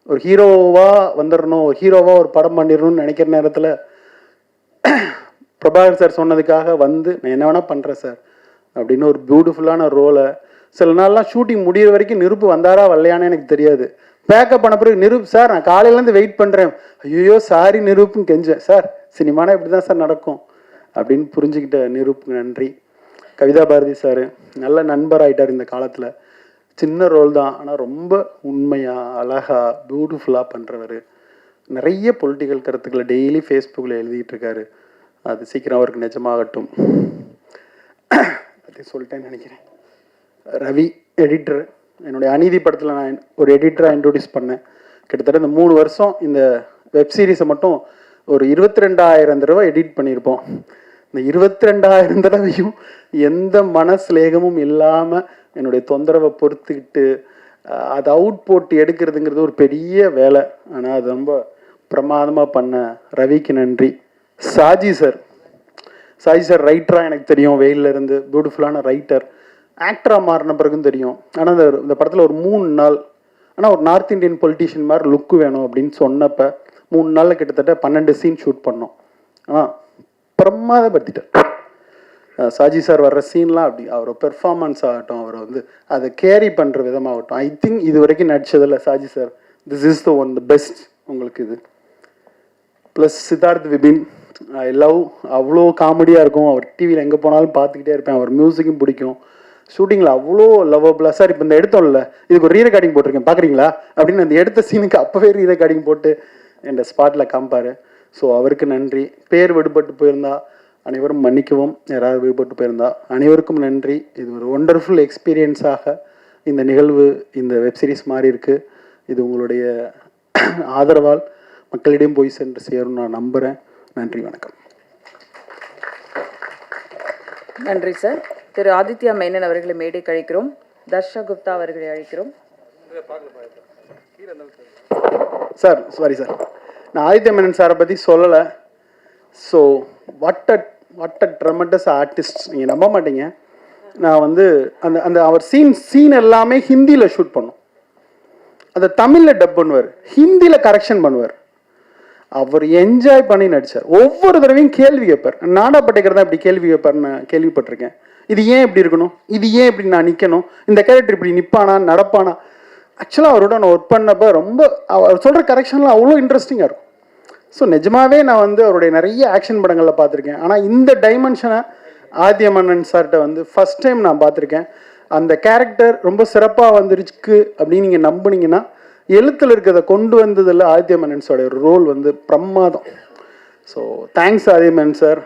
ஒரு ஹீரோவாக வந்துடணும், ஒரு ஹீரோவாக ஒரு படம் பண்ணிடணும்னு நினைக்கிற நேரத்தில் பிரபாகர் சார் சொன்னதுக்காக வந்து நான் என்ன வேணால் பண்ணுறேன் சார் அப்படின்னு ஒரு பியூட்டிஃபுல்லான ரோலை. சில நாள்லாம் ஷூட்டிங் முடிகிற வரைக்கும் நிருப்பு வந்தாரா வரலையானே எனக்கு தெரியாது. பேக்கப் பண்ண பிறகு நிரூப் சார் நான் காலையிலேருந்து வெயிட் பண்ணுறேன், ஐயோ சாரி நிரூப்னு கெஞ்சேன். சார் சினிமானா இப்படி தான் சார் நடக்கும் அப்படின்னு புரிஞ்சுக்கிட்ட நிரூப்புக்கு நன்றி. கவிதா பாரதி சார் நல்ல நண்பர் ஆகிட்டார் இந்த காலத்தில். சின்ன ரோல் தான், ஆனால் ரொம்ப உண்மையாக அழகாக பியூட்டிஃபுல்லாக பண்ணுறவர். நிறைய பொலிட்டிக்கல் கருத்துக்களை டெய்லி ஃபேஸ்புக்கில் எழுதிட்டு இருக்காரு. அது சீக்கிரம் அவருக்கு நிஜமாகட்டும். பற்றி சொல்லிட்டேன்னு நினைக்கிறேன். ரவி எடிட்டர், என்னுடைய அநீதி படத்தில் நான் ஒரு எடிட்டராக இன்ட்ரோடியூஸ் பண்ணேன். கிட்டத்தட்ட இந்த 3 வருஷம் இந்த வெப் சீரிஸை மட்டும் ஒரு 22,000 தடவை எடிட் பண்ணியிருப்போம். இந்த 22,000 தடவையும் எந்த மனஸ்லேகமும் இல்லாமல் என்னுடைய தொந்தரவை பொறுத்துக்கிட்டு அதை அவுட் போட்டு எடுக்கிறதுங்கிறது ஒரு பெரிய வேலை. ஆனால் அது ரொம்ப பிரமாதமாக பண்ண ரவிக்கு நன்றி. சாஜி சார் ரைட்டராக எனக்கு தெரியும், வெயிலில் இருந்து பியூட்டிஃபுல்லான ரைட்டர். ஆக்டராக மாறின பிறகும் தெரியும். ஆனால் இந்த படத்தில் ஒரு 3 நாள், ஆனால் ஒரு நார்த் இந்தியன் பொலிட்டீஷியன் மாதிரி லுக்கு வேணும் அப்படின்னு சொன்னப்போ 3 நாளில் கிட்டத்தட்ட 12 சீன் ஷூட் பண்ணோம். ஆனால் பிரமாதப்படுத்திட்டார் சாஜி சார். வர்ற சீன்லாம் அப்படி அவரோட பெர்ஃபார்மன்ஸ் ஆகட்டும், அவரை வந்து அதை கேரி பண்ணுற விதமாகட்டும், ஐ திங்க் இது வரைக்கும் நடிச்சதில்ல Saji sir, this is the one the best உங்களுக்கு இது. Plus Siddharth Vipin, I love, அவ்வளோ காமெடியாக இருக்கும். அவர் டிவியில் எங்கே போனாலும் பார்த்துக்கிட்டே இருப்பேன். அவர் மியூசிக்கும் பிடிக்கும். ஷூட்டிங்கில் அவ்வளோ லவ்வபிளாக. சார் இப்போ இந்த எடுத்தோம்ல, இதுக்கு ஒரு ரீரெக்கார்டிங் போட்டிருக்கேன் பார்க்குறீங்களா அப்படின்னு அந்த எடுத்த சீனுக்கு அப்போவே ரீரெக்கார்டிங் போட்டு என் ஸ்பாட்டில் காமிப்பார். ஸோ அவருக்கு நன்றி. பேர் விடுபட்டு போயிருந்தா அனைவரும் மன்னிக்கவும், யாராவது விடுபட்டு போயிருந்தா அனைவருக்கும் நன்றி. இது ஒரு ஒண்டர்ஃபுல் எக்ஸ்பீரியன்ஸாக இந்த நிகழ்வு, இந்த வெப்சீரிஸ் மாறி இருக்குது. இது உங்களுடைய ஆதரவால் மக்களிடம் போய் சென்று சேரும் நான் நம்புகிறேன். நன்றி, வணக்கம். நன்றி சார். திரு ஆதித்யா மேனன் அவர்களை மேடை கழிக்கிறோம். தர்ஷா குப்தா அவர்களை அழைக்கிறோம். சார் சாரி சார், நான் ஆதித்யா மேனன் சாரை பற்றி சொல்லலை. So what a tremendous artist. நீங்கள் நம்ப மாட்டீங்க, நான் வந்து அந்த அந்த அவர் சீன் எல்லாமே ஹிந்தியில் ஷூட் பண்ணோம். அதை தமிழில் டப் பண்ணுவார், ஹிந்தியில் கரெக்ஷன் பண்ணுவார். அவர் என்ஜாய் பண்ணி நடித்தார். ஒவ்வொரு தடவையும் கேள்வி கேட்பார். நாடா பட்டேக்கர் தான் இப்படி கேள்வி கேட்பார்னு நான் கேள்விப்பட்டிருக்கேன். இது ஏன் இப்படி இருக்கணும், இது ஏன் இப்படி நான் நிற்கணும், இந்த கேரக்டர் இப்படி நிற்பானா நடப்பானா. ஆக்சுவலாக அவரோட நான் ஒர்க் பண்ணப்போ ரொம்ப அவர் சொல்கிற கரெக்ஷன்லாம் அவ்வளோ இன்ட்ரெஸ்டிங்காக இருக்கும். ஸோ நிஜமாகவே நான் வந்து அவருடைய நிறைய ஆக்ஷன் படங்களில் பார்த்துருக்கேன். ஆனால் இந்த டைமென்ஷனை ஆதித்ய மேனன் சார்கிட்ட வந்து ஃபஸ்ட் டைம் நான் பார்த்துருக்கேன். அந்த கேரக்டர் ரொம்ப சிறப்பாக வந்துருச்சு அப்படின்னு நீங்கள் நம்புனீங்கன்னா, எழுத்தில் இருக்கிறத கொண்டு வந்ததில் ஆதித்ய மேனன் சாரோட ஒரு ரோல் வந்து பிரமாதம். So thanks Aditya Menon sir.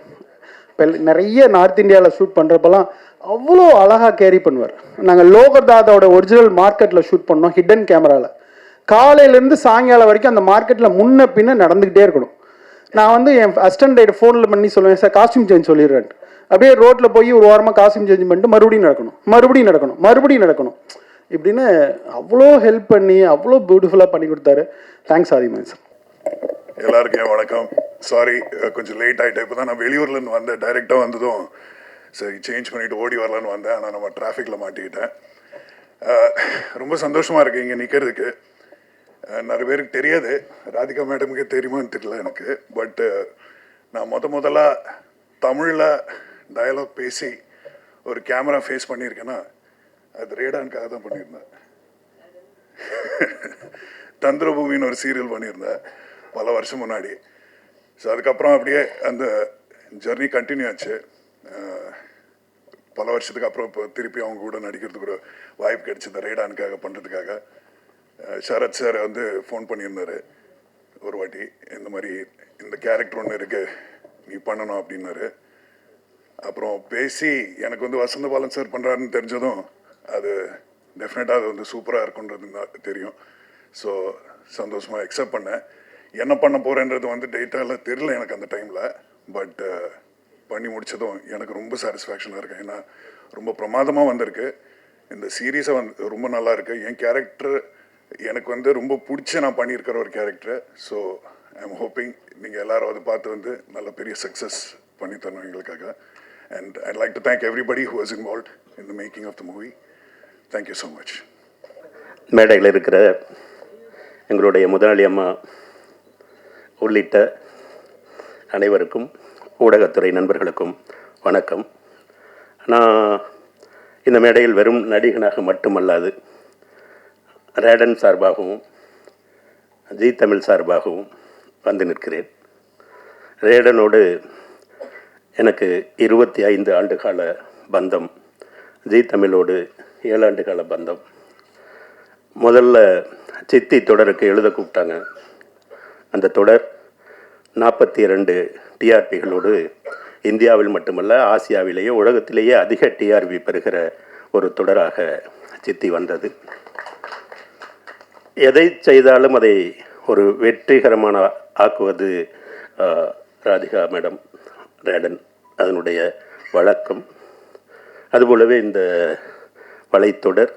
இப்போ நிறைய நார்த் இந்தியாவில் ஷூட் பண்ணுறப்பெல்லாம் அவ்வளோ அழகாக கேரி பண்ணுவார். நாங்கள் லோகதாதாவோட ஒரிஜினல் மார்க்கெட்டில் ஷூட் பண்ணோம், ஹிடன் கேமராவில். காலையிலேருந்து சாயங்காலம் வரைக்கும் அந்த மார்க்கெட்டில் முன்ன பின்ன நடந்துக்கிட்டே இருக்கணும். நான் வந்து என் அசிஸ்டன்ட் ஃபோனில் பண்ணி சொல்லுவேன், சார் காஸ்டியூம் சேஞ்ச் சொல்லிடுறேன். அப்படியே ரோட்டில் போய் ஒரு வாரமாக காஸ்டியூம் சேஞ்ச் பண்ணிட்டு மறுபடியும் நடக்கணும் இப்படின்னு அவ்வளோ ஹெல்ப் பண்ணி அவ்வளோ பியூட்டிஃபுல்லாக பண்ணி கொடுத்தாரு. Thanks Aadhiman sir. எல்லாருக்கும் வணக்கம். சாரி கொஞ்சம் லேட் ஆகிட்டேன். இப்போ தான் நான் வெளியூர்லேருந்து வந்தேன். டைரெக்டாக வந்ததும் சரி சேஞ்ச் பண்ணிவிட்டு ஓடி வரலான்னு வந்தேன். ஆனால் நம்ம டிராஃபிக்கில் மாட்டிக்கிட்டேன். ரொம்ப சந்தோஷமாக இருக்குது இங்கே நிற்கிறதுக்கு. நிறைய பேருக்கு தெரியாது, ராதிகா மேடமுக்கே தெரியுமான்னு தெரியல எனக்கு. பட்டு நான் முதலாக தமிழில் டயலாக் பேசி ஒரு கேமரா ஃபேஸ் பண்ணியிருக்கேன்னா அது ரேடானுக்காக தான் பண்ணியிருந்தேன். தந்திரபூமின்னு ஒரு சீரியல் பண்ணியிருந்தேன் பல வருஷம் முன்னாடி. ஸோ அதுக்கப்புறம் அப்படியே அந்த ஜர்னி கண்டினியூ ஆச்சு. பல வருஷத்துக்கு அப்புறம் இப்போ திருப்பி அவங்க கூட நடிக்கிறதுக்கு ஒரு வாய்ப்பு கிடைச்சிது ரேடானுக்காக பண்ணுறதுக்காக. சரத் சார் வந்து ஃபோன் பண்ணியிருந்தார் ஒரு வாட்டி, இந்த மாதிரி இந்த கேரக்டர் ஒன்று இருக்குது நீ பண்ணணும் அப்படின்னாரு. அப்புறம் பேசி எனக்கு வந்து வசந்த பாலன் சார் பண்ணுறாருன்னு தெரிஞ்சதும் அது டெஃபினட்டாக அது வந்து சூப்பராக இருக்குன்றது தெரியும். ஸோ சந்தோஷமாக அக்செப்ட் பண்ணேன். என்ன பண்ண போகிறேன்றது வந்து டேட்டாவில் தெரியல எனக்கு அந்த டைமில். பட் பண்ணி முடித்ததும் எனக்கு ரொம்ப சாட்டிஸ்ஃபேக்ஷனாக இருக்குது. ஏன்னா ரொம்ப பிரமாதமாக வந்திருக்கு. இந்த சீரீஸை வந்து ரொம்ப நல்லா இருக்குது. என் கேரக்டர் எனக்கு வந்து ரொம்ப பிடிச்ச நான் பண்ணியிருக்கிற ஒரு character. So I am hoping நீங்கள் எல்லோரும் அதை பார்த்து வந்து நல்ல பெரிய சக்ஸஸ் பண்ணி தரணும் எங்களுக்காக. And I like to thank everybody who was involved in the making of the movie. Thank you so much. மேடையில் இருக்கிற எங்களுடைய முதலாளி அம்மா உள்ளிட்ட அனைவருக்கும் ஊடகத்துறை நண்பர்களுக்கும் வணக்கம். நான் இந்த மேடையில் வெறும் நடிகனாக மட்டுமல்லாது ரேடன் சார்பாகவும் ஜி தமிழ் சார்பாகவும் வந்து நிற்கிறேன். ரேடனோடு எனக்கு 25 ஆண்டுகால பந்தம், ஜீ தமிழோடு 7 ஆண்டு கால பந்தம். முதல்ல சித்தி தொடருக்கு எழுத கூப்பிட்டாங்க. அந்த தொடர் 42 டிஆர்பிகளோடு இந்தியாவில் மட்டுமல்ல ஆசியாவிலேயே உலகத்திலேயே அதிக டிஆர்பி பெறுகிற ஒரு தொடராக சித்தி வந்தது. எதை செய்தாலும் அதை ஒரு வெற்றிகரமான ஆக்குவது ராதிகா மேடம், ரேடன் அதனுடைய வழக்கம். அதுபோலவே இந்த வலைத்தொடர்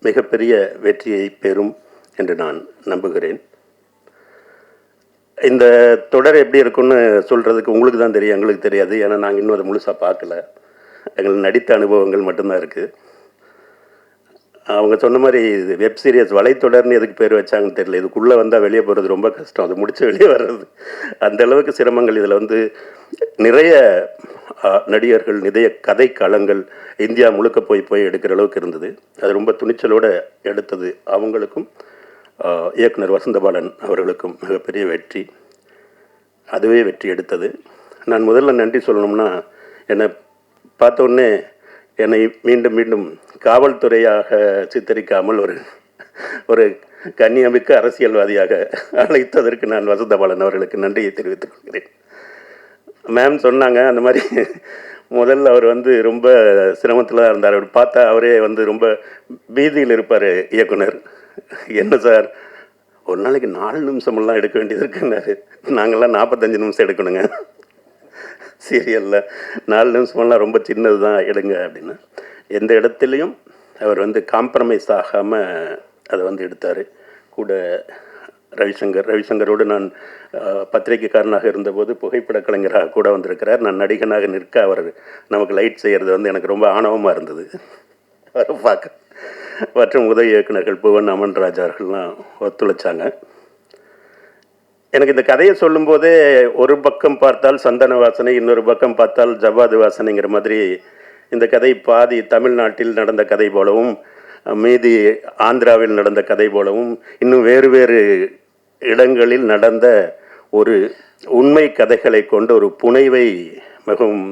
மிகப்பெரிய வெற்றியை பெறும் என்று நான் நம்புகிறேன். இந்த தொடர் எப்படி இருக்குன்னு சொல்கிறதுக்கு உங்களுக்கு தான் தெரியும், எங்களுக்கு தெரியாது. ஏன்னா நாங்கள் இன்னும் அதை முழுசாக பார்க்கல. எங்களுக்கு நடித்த அனுபவங்கள் மட்டும்தான் இருக்குது. அவங்க சொன்ன மாதிரி இது வெப் சீரிஸ் வலைத்தொடர்னு எதுக்கு பேர் வச்சாங்கன்னு தெரியல. இதுக்குள்ளே வந்தால் வெளியே போகிறது ரொம்ப கஷ்டம், அது முடிச்சு வெளியே வர்றது அந்த அளவுக்கு சிரமங்கள். இதில் வந்து நிறைய நடிகர்கள், நிறைய கதை களங்கள் இந்தியா முழுக்க போய் எடுக்கிற அளவுக்கு இருந்தது. அது ரொம்ப துணிச்சலோடு எடுத்தது அவங்களுக்கும் இயக்குனர் வசந்தபாலன் அவர்களுக்கும் மிகப்பெரிய வெற்றி. அதுவே வெற்றி எடுத்தது. நான் முதல்ல நன்றி சொல்லணும்னா, என்னை பார்த்தோன்னே என்னை மீண்டும் மீண்டும் காவல்துறையாக சித்தரிக்காமல் ஒரு கண்ணியமிக்க அரசியல்வாதியாக அழைத்ததற்கு நான் வசந்தபாலன் அவர்களுக்கு நன்றியை தெரிவித்துக் கொள்கிறேன். மேம் சொன்னாங்க அந்த மாதிரி முதல்ல அவர் வந்து ரொம்ப சிரமத்தில் தான் இருந்தார். அவர் பார்த்தா அவரே வந்து ரொம்ப பீதியில் இருப்பார் இயக்குனர். என்ன சார், ஒரு நாளைக்கு 4 நிமிஷமெல்லாம் எடுக்க வேண்டியது இருக்குன்னாரு. நாங்கள்லாம் 45 நிமிஷம் எடுக்கணுங்க சீரியலில். 4 நிமிஷமெல்லாம் ரொம்ப சின்னது தான் எடுங்க அப்படின்னு. எந்த இடத்துலையும் அவர் வந்து காம்ப்ரமைஸ் ஆகாமல் அதை வந்து எடுத்தார். கூட ரவிசங்கரோடு நான் பத்திரிகைக்காரனாக இருந்தபோது புகைப்பட கலைஞராக கூட வந்திருக்கிறார். நான் நடிகனாக நிற்க அவர் நமக்கு லைட் செய்கிறது வந்து எனக்கு ரொம்ப ஆணவமாக இருந்தது அவரை பார்க்க. மற்றும் உதவி இயக்குநர்கள் புவன் அமன்ராஜ் அவர்கள்லாம் ஒத்துழைச்சாங்க. எனக்கு இந்த கதையை சொல்லும்போதே ஒரு பக்கம் பார்த்தால் சந்தன வாசனை, இன்னொரு பக்கம் பார்த்தால் ஜவ்வாது வாசனைங்கிற மாதிரி இந்த கதை பாதி தமிழ்நாட்டில் நடந்த கதை போலவும், மீதி ஆந்திராவில் நடந்த கதை போலவும், இன்னும் வேறு வேறு இடங்களில் நடந்த ஒரு உண்மை கதைகளை கொண்ட ஒரு புனைவை மிகவும்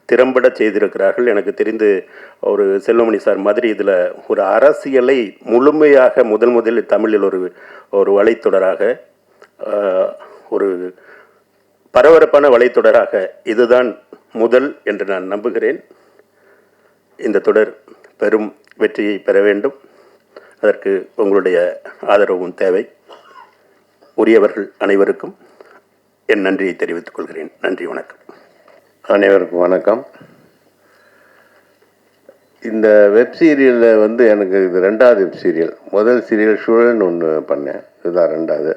திறம்பட செய்திருக்கிறார்கள். எனக்கு தெரிந்து ஒரு செல்வமணி சார் மாதிரி இதில் ஒரு அரசியலை முழுமையாக முதலில் தமிழில் ஒரு வலைத்தொடராக, ஒரு பரபரப்பான வலைத்தொடராக இதுதான் முதல் என்று நான் நம்புகிறேன். இந்த தொடர் பெரும் வெற்றியை பெற வேண்டும். அதற்கு உங்களுடைய ஆதரவும் தேவை. உரியவர்கள் அனைவருக்கும் என் நன்றியை தெரிவித்துக் கொள்கிறேன். நன்றி, வணக்கம். அனைவருக்கும் வணக்கம். இந்த வெப் சீரியலில் வந்து எனக்கு இது 2வது வெப் சீரியல். முதல் சீரியல் சுழல்னு ஒன்று பண்ணேன், இதுதான் 2வது.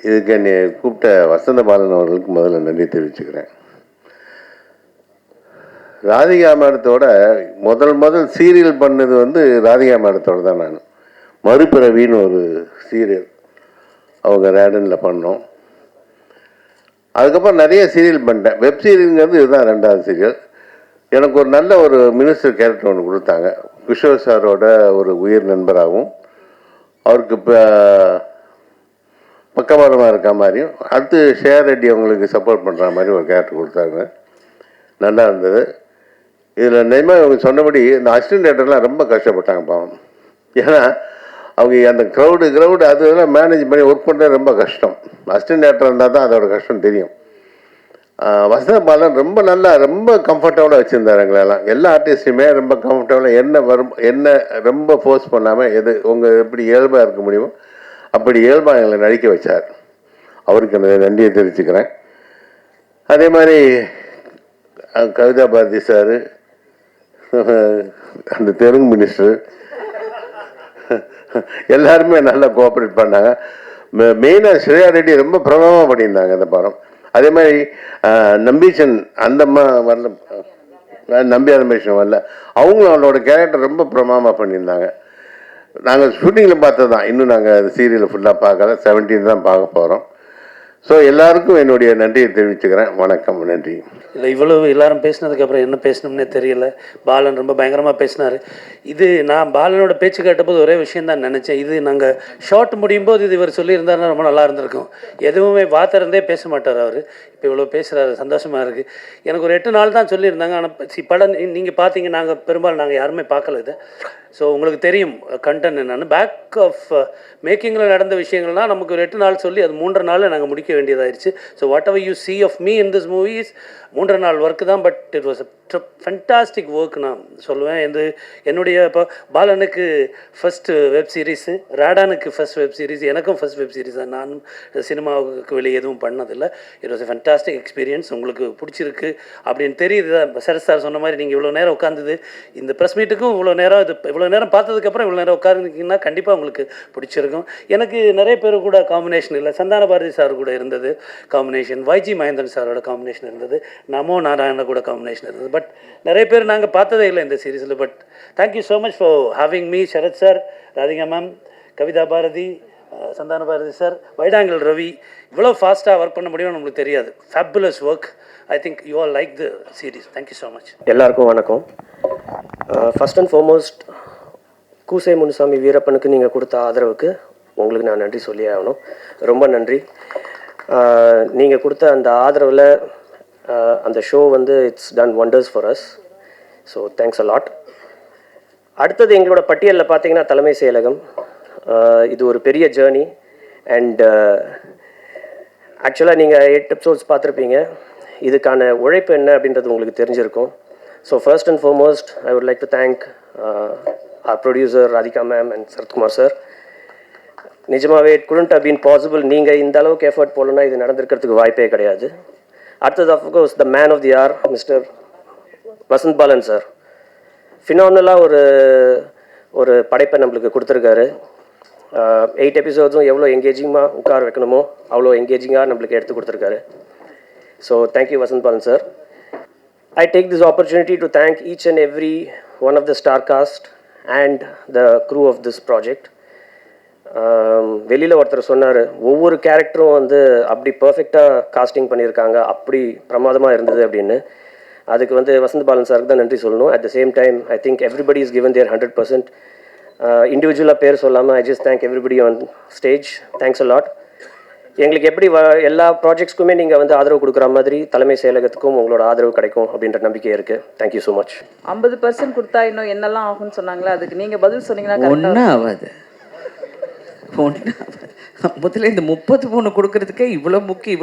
இதுக்கு என்னை கூப்பிட்ட வசந்தபாலன் அவர்களுக்கு முதல்ல நன்றி தெரிவிச்சுக்கிறேன். ராதிகா மேடத்தோட முதல் சீரியல் பண்ணது வந்து ராதிகா மேடத்தோட தான். நான் மறுபிறவின்னு ஒரு சீரியல் அவங்க ரேடனில் பண்ணோம். அதுக்கப்புறம் நிறைய சீரியல் பண்ணிட்டேன். வெப் சீரியல்ங்கிறது இதுதான் 2வது சீரியல். எனக்கு ஒரு நல்ல ஒரு மினிஸ்டர் கேரக்டர் ஒன்று கொடுத்தாங்க. கிஷோர் சாரோட ஒரு உயிர் நண்பராகவும் அவருக்கு பக்கபலமாக இருக்க மாதிரியும், அடுத்து ஷேர் ரெட்டி அவங்களுக்கு சப்போர்ட் பண்ணுற மாதிரி ஒரு கேரக்டர் கொடுத்தாங்க. நல்லா இருந்தது. இதில் நிஜமாக அவங்க சொன்னபடி இந்த அசிஸ்டன்ட் டேரக்டர்லாம் ரொம்ப கஷ்டப்பட்டாங்க பாவம். ஏன்னா அவங்க அந்த க்ரௌடு அதெல்லாம் மேனேஜ் பண்ணி ஒர்க் பண்ணுறது ரொம்ப கஷ்டம். அசிஸ்டன்ட் டேரக்டர் இருந்தால் தான் அதோட கஷ்டம் தெரியும். வசந்தபாலன் ரொம்ப கம்ஃபர்டபுளாக வச்சுருந்தார் எங்களெல்லாம். எல்லா ஆர்டிஸ்ட்டுமே ரொம்ப கம்ஃபர்டபுளாக என்ன ரொம்ப ஃபோர்ஸ் பண்ணாமல் உங்கள் எப்படி இயல்பாக இருக்க முடியுமோ அப்படி இயல்பாக எங்களை நடிக்க வச்சார். அவருக்கு அந்த நன்றியை தெரிவிச்சுக்கிறேன். அதே மாதிரி கவிதா பாரதி சார், அந்த தெலுங்கு மினிஸ்டர் எல்லாருமே நல்லா கோஆப்ரேட் பண்ணாங்க. மெயினாக ஸ்ரேயா ரெட்டி ரொம்ப பிரபலமாக பண்ணியிருந்தாங்க அந்த படம். அதே மாதிரி நம்பீஷன் அந்தம்மா வரல, நம்பி ரமேஷன் வரல, அவங்களும் அவங்களோட கேரக்டர் ரொம்ப பிரபலமாக பண்ணியிருந்தாங்க. நாங்கள் ஷூட்டிங்கில் பார்த்தது தான், இன்னும் நாங்கள் சீரியலை ஃபுல்லாக பார்க்கல. 17 தான் பார்க்க போகிறோம். ஸோ எல்லாருக்கும் என்னுடைய நன்றியை தெரிவிச்சுக்கிறேன். வணக்கம், நன்றி. இல்லை இவ்வளவு எல்லாரும் பேசினதுக்கப்புறம் என்ன பேசணும்னே தெரியல. பாலன் ரொம்ப பயங்கரமாக பேசினார். இது நான் பாலனோட பேச்சு கேட்டபோது ஒரே விஷயம் தான் நினச்சேன். இது நாங்கள் ஷார்ட் முடியும் போது இது இவர் சொல்லியிருந்தாருன்னா ரொம்ப நல்லா இருந்திருக்கும். எதுவுமே வாத்திறந்தே பேச மாட்டார் அவர். இப்போ இவ்வளோ பேசுகிறாரு, சந்தோஷமாக இருக்குது. எனக்கு ஒரு 8 நாள் தான் சொல்லியிருந்தாங்க. ஆனால் படம் நீங்கள் பார்த்தீங்க, நாங்கள் பெரும்பாலும் நாங்கள் யாருமே பார்க்கல இதை. ஸோ உங்களுக்கு தெரியும் கண்டென்ட் என்னென்னு. பேக் ஆஃப் மேக்கிங்கில் நடந்த விஷயங்கள்லாம் நமக்கு ஒரு 8 நாள் சொல்லி அது 3.5 நாளில் நாங்கள் முடிக்க வேண்டியதாகிடுச்சு. So whatever you see of me in this movie is 3.5 நாள் ஒர்க்கு தான். But it was a fantastic work நான் சொல்லுவேன். என்னுடைய இப்போ பாலனுக்கு ஃபஸ்ட்டு வெப் சீரிஸு, ராடானுக்கு ஃபஸ்ட் வெப் சீரிஸ், எனக்கும் ஃபஸ்ட் வெப் சீரிஸ் தான். நானும் சினிமாவுக்கு வெளியே எதுவும் பண்ணதில்லை. It was a fantastic experience. உங்களுக்கு பிடிச்சிருக்கு அப்படின்னு தெரியுது. சரத் சார் சொன்ன மாதிரி நீங்கள் இவ்வளோ நேரம் உட்காந்துது இந்த ப்ரெஸ் மீட்டுக்கும் இவ்வளோ நேரம் பார்த்ததுக்கப்புறம் இவ்வளோ நேரம் உட்காந்துருக்கீங்கன்னா கண்டிப்பாக உங்களுக்கு பிடிச்சிருக்கும். எனக்கு நிறைய பேர் கூட காம்பினேஷன் இல்லை. சந்தான பாரதி சார் கூட இருந்தது காம்பினேஷன், வைஜி மகேந்திரன் சாரோட காம்பினேஷன் இருந்தது, நமோ நாராயண கூட காம்பினேஷன் இருந்தது. பட் நிறைய பேர் நாங்கள் பார்த்ததே இல்லை இந்த சீரீஸில். But thank you so much for having me. Sarath sir, Radhika ma'am, Kavitha Bharathi, Santhana Bharathi sir, வைடாங்கல் ரவி. இவ்வளோ ஃபாஸ்ட்டாக ஒர்க் பண்ண முடியும்னு நம்மளுக்கு தெரியாது. Fabulous work. I think you all like the series. Thank you so much. எல்லாருக்கும் வணக்கம். First and foremost Koose Munisamy வீரப்பனுக்கு நீங்கள் கொடுத்த ஆதரவுக்கு உங்களுக்கு நான் நன்றி சொல்லியே ஆகணும். ரொம்ப நன்றி. நீங்கள் கொடுத்த அந்த ஆதரவில் அந்த show it's done wonders for us. So thanks a lot. அடுத்தது எங்களோட பட்டியலில் பார்த்தீங்கன்னா தலைமை செயலகம். இது ஒரு பெரிய ஜேர்னி. அண்ட் ஆக்சுவலாக நீங்கள் 8 எபிசோட்ஸ் பார்த்துருப்பீங்க. இதுக்கான உழைப்பு என்ன அப்படின்றது உங்களுக்கு தெரிஞ்சிருக்கும். So first and foremost I would like to thank our producer Radhika ma'am and Sarathkumar sir. நிஜமாவே it couldn't have been possible. நீங்கள் இந்த அளவுக்கு எஃபர்ட் போடலன்னா இது நடந்திருக்கிறதுக்கு வாய்ப்பே கிடையாது. அடுத்தது of course the man of the hour mister Vasanth Balan sir. ஃபினாமினலாக ஒரு படைப்பை நம்மளுக்கு கொடுத்துருக்காரு. 8 எபிசோட்ஸும் எவ்வளோ எங்கேஜிங்காக உட்கார வைக்கணுமோ அவ்வளோ எங்கேஜிங்காக நம்மளுக்கு எடுத்து கொடுத்துருக்காரு. So thank you Vasanth Balan sir. I take this opportunity to thank each and every one of the star cast and the crew of this project. வெளியில் ஒருத்தர் சொன்னார், ஒவ்வொரு கேரக்டரும் அப்படி பர்ஃபெக்டாக காஸ்டிங் பண்ணியிருக்காங்க, அப்படி பிரமாதமாக இருந்தது அப்படின்னு. அதுக்கு வசந்த் பாலன் சாருக்கு தான் நன்றி சொல்லணும். At the same time I think everybody is given their 100%. இண்டிவிஜுவலாக பேர் சொல்லாமல் I just thank everybody on stage. Thanks a lot. எங்களுக்கு எப்படி எல்லா ப்ராஜெக்ட்ஸ்க்குமே நீங்கள் ஆதரவு கொடுக்குற மாதிரி தலைமை செயலகத்துக்கும் உங்களோட ஆதரவு கிடைக்கும் அப்படின்ற நம்பிக்கை இருக்குது. Thank you so much. 50% கொடுத்தா இன்னும் என்னெல்லாம் ஆகும்னு சொன்னாங்களே, அதுக்கு நீங்கள் பதில் சொன்னீங்கன்னா ஒன்றும் ஆகாது. முதல்ல இந்த 33 கொடுக்கறதுக்கே இவ்வளோ முக்கியம்,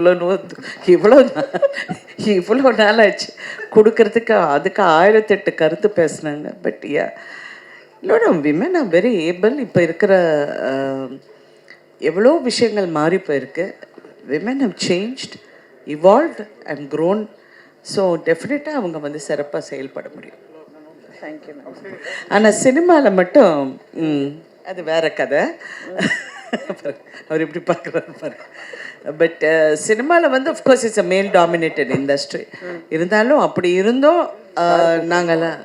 இவ்வளோ நாளாச்சு கொடுக்கறதுக்கு. அதுக்கு 1008 கருத்து பேசுனாங்க. பட் இல்லோட விமன் ஆர் வெரி ஏபிள். இப்போ இருக்கிற எவ்வளோ விஷயங்கள் மாறி போயிருக்கு. Women have changed, evolved and grown. So டெஃபினட்டாக அவங்க சிறப்பாக செயல்பட முடியும். தேங்க்யூ. ஆனால் சினிமாவில் மட்டும் அது வேற கதை. அவர் எப்படி பார்க்குறாரு பாருங்க. பட் சினிமாவில் அஃப்கோர்ஸ் இட்ஸ் அ மேல் டாமினேட்டட் இண்டஸ்ட்ரி. இருந்தாலும் அப்படி இருந்தோம் நாங்கள்லாம்.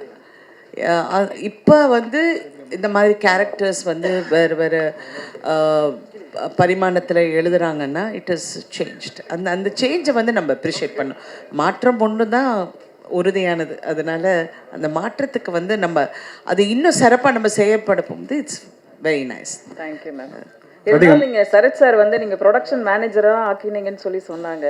இப்போ இந்த மாதிரி கேரக்டர்ஸ் வேறு வேறு பரிமாணத்தில் எழுதுகிறாங்கன்னா இட் இஸ் சேஞ்ச்டு. அந்த சேஞ்சை நம்ம அப்ரிஷியேட் பண்ணோம். மாற்றம் ஒன்று தான் உறுதியானது. அதனால் அந்த மாற்றத்துக்கு நம்ம அது இன்னும் சிறப்பாக நம்ம செய்யப்படும். It's very nice. Thank you ma'am. இருந்தாலும் நீங்கள் சரத் சார் நீங்கள் ப்ரொடக்ஷன் மேனேஜராக ஆக்கினீங்கன்னு சொன்னாங்க.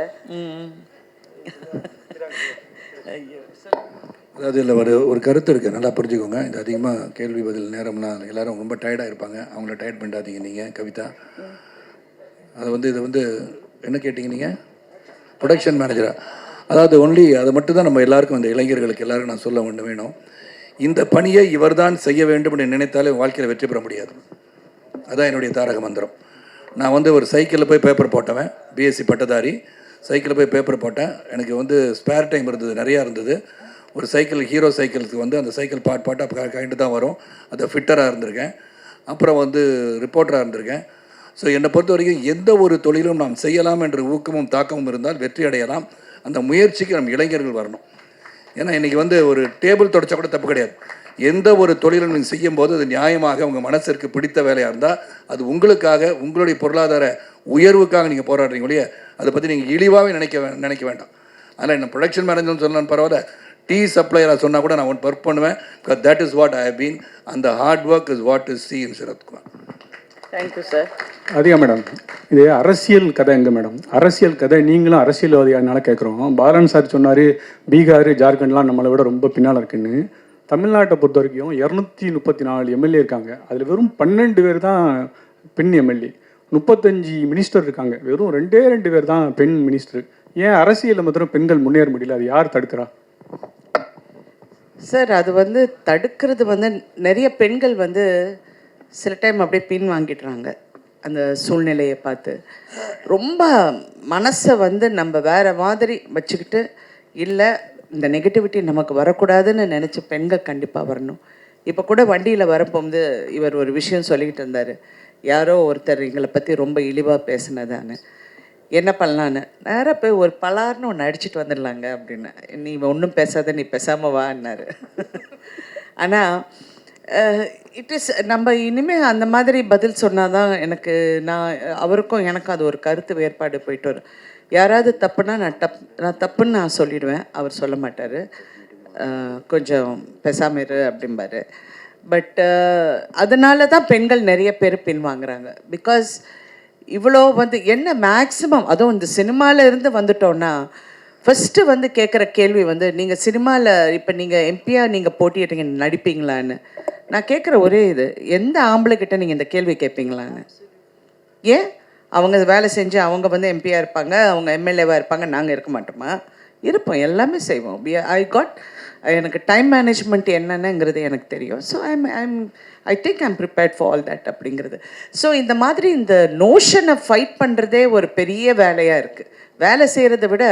அதாவது இதில் ஒரு கருத்து இருக்குது, நல்லா புரிஞ்சுக்கோங்க. இது அதிகமாக கேள்வி பதில் நேரம்னா எல்லோரும் ரொம்ப டயர்டாக இருப்பாங்க. அவங்கள டயர்ட் பண்ணாதீங்க. நீங்கள் கவிதா அதை இதை என்ன கேட்டிங்க நீங்கள்? ப்ரொடக்ஷன் மேனேஜராக. அதாவது ஒன்லி அதை மட்டும்தான் நம்ம எல்லாருக்கும் இந்த இளைஞர்களுக்கு எல்லாருக்கும் நான் சொல்ல வேணும். இந்த பணியை இவர்தான் செய்ய வேண்டும் என்று நினைத்தாலே வாழ்க்கையில் வெற்றி பெற முடியாது. அதான் என்னுடைய தாரக மந்திரம். நான் ஒரு சைக்கிளில் போய் பேப்பர் போட்டவன், பிஎஸ்சி பட்டதாரி. சைக்கிளில் போய் பேப்பர் போட்டேன். எனக்கு ஸ்பேர் டைம் இருந்தது, நிறையா இருந்தது. ஒரு சைக்கிள், ஹீரோ சைக்கிளுக்கு அந்த சைக்கிள் பாட்டாக கைண்டு தான் வரும். அதை ஃபிட்டராக இருந்திருக்கேன். அப்புறம் ரிப்போர்ட்டராக இருந்திருக்கேன். ஸோ என்னை பொறுத்த வரைக்கும் எந்த ஒரு தொழிலும் நாம் செய்யலாம் என்ற ஊக்கமும் தாக்கமும் இருந்தால் வெற்றி அடையலாம். அந்த முயற்சிக்கு நம் இளைஞர்கள் வரணும். ஏன்னா இன்றைக்கி ஒரு டேபிள் தொடச்சா கூட தப்பு கிடையாது. எந்த ஒரு தொழிலும் நீங்கள் செய்யும்போது அது நியாயமாக உங்கள் மனசிற்கு பிடித்த வேலையாக இருந்தால் அது உங்களுக்காக உங்களுடைய பொருளாதார உயர்வுக்காக நீங்கள் போராடுறீங்க ஒழிய அதை பற்றி நீங்கள் இழிவாகவே நினைக்க வேண்டாம். அதனால் என்ன ப்ரொடக்ஷன் மேனேஜர்னு சொல்லலான்னு பரவாயில்ல, டீ சப்ளையராக சொன்னால் கூட நான் ஒர்க் பண்ணுவேன். Because that is what I have been. அந்த hard work is what is see in Sarathkumar. Thank you sir. அதிகா மேடம், இது அரசியல் கதை எங்கே மேடம்? அரசியல் கதை நீங்களும் அரசியல்வாதியானால கேட்குறோம். பாலன் சார் சொன்னார் பீகார் ஜார்க்கண்ட்லாம் நம்மளை விட ரொம்ப பின்னால் இருக்குன்னு. தமிழ்நாட்டை பொறுத்த வரைக்கும் 234 எம்எல்ஏ இருக்காங்க. அதில் வெறும் 12 பேர் தான் பெண் எம்எல்ஏ. 35 மினிஸ்டர் இருக்காங்க, வெறும் 2 பேர் தான் பெண் மினிஸ்டர். ஏன் அரசியலில் மாத்திரம் பெண்கள் முன்னேற முடியல? அது யார் தடுக்கிறா? சார், அது வந்து தடுக்கிறது வந்து நிறைய பெண்கள் வந்து சில டைம் அப்படியே பின் வாங்கிடுறாங்க அந்த சூழ்நிலையை பார்த்து. ரொம்ப மனசை வந்து நம்ம வேறு மாதிரி வச்சுக்கிட்டு, இல்லை இந்த நெகட்டிவிட்டி நமக்கு வரக்கூடாதுன்னு நினச்ச பெண்கள் கண்டிப்பாக வரணும். இப்போ கூட வண்டியில் வரப்போது இவர் ஒரு விஷயம் சொல்லிக்கிட்டு இருந்தார். யாரோ ஒருத்தர் எங்களை பற்றி ரொம்ப இழிவாக பேசினதான்னு. என்ன பண்ணலான்னு நேராக போய் ஒரு பலார்னு ஒன்று அடிச்சுட்டு வந்துடலாங்க அப்படின்னு. நீ ஒன்றும் பேசாத, நீ பேசாமல் வான்னாரு. ஆனால் இட் இஸ் நம்ம இனிமேல் அந்த மாதிரி பதில் சொன்னால் தான் எனக்கு அவருக்கும் எனக்கும் அது ஒரு கருத்து வேறுபாடு போயிட்டு வரும். யாராவது தப்புனா நான் தப்புன்னு நான் சொல்லிடுவேன், அவர் சொல்ல மாட்டார். கொஞ்சம் பேசாமல் இரு அப்படிம்பாரு. பட் அதனால தான் பெண்கள் நிறைய பேர் பின்வாங்குறாங்க. பிகாஸ் இவ்வளோ வந்து என்ன மேக்ஸிமம், அதுவும் இந்த சினிமாவில் இருந்து வந்துட்டோன்னா ஃபஸ்ட்டு வந்து கேட்குற கேள்வி வந்து, நீங்கள் சினிமாவில் இப்போ நீங்கள் எம்பியாக நீங்கள் போட்டியிட்டீங்க, நடிப்பீங்களான்னு. நான் கேட்குற ஒரே இது, எந்த ஆம்பளைக்கிட்ட நீங்கள் இந்த கேள்வி கேட்பீங்களான்னு. ஏன் அவங்க வேலை செஞ்சு அவங்க வந்து எம்பியாக இருப்பாங்க, அவங்க எம்எல்ஏவாக இருப்பாங்க, நாங்கள் இருக்க மாட்டோமா? இருப்போம், எல்லாமே செய்வோம். எனக்கு டைம் மேனேஜ்மெண்ட் என்னென்னங்கிறது எனக்கு தெரியும். So I think I'm prepared for all that அப்படிங்கிறது. ஸோ இந்த மாதிரி இந்த நோஷனை ஃபைட் பண்ணுறதே ஒரு பெரிய வேலையாக இருக்குது. வேலை செய்கிறத விட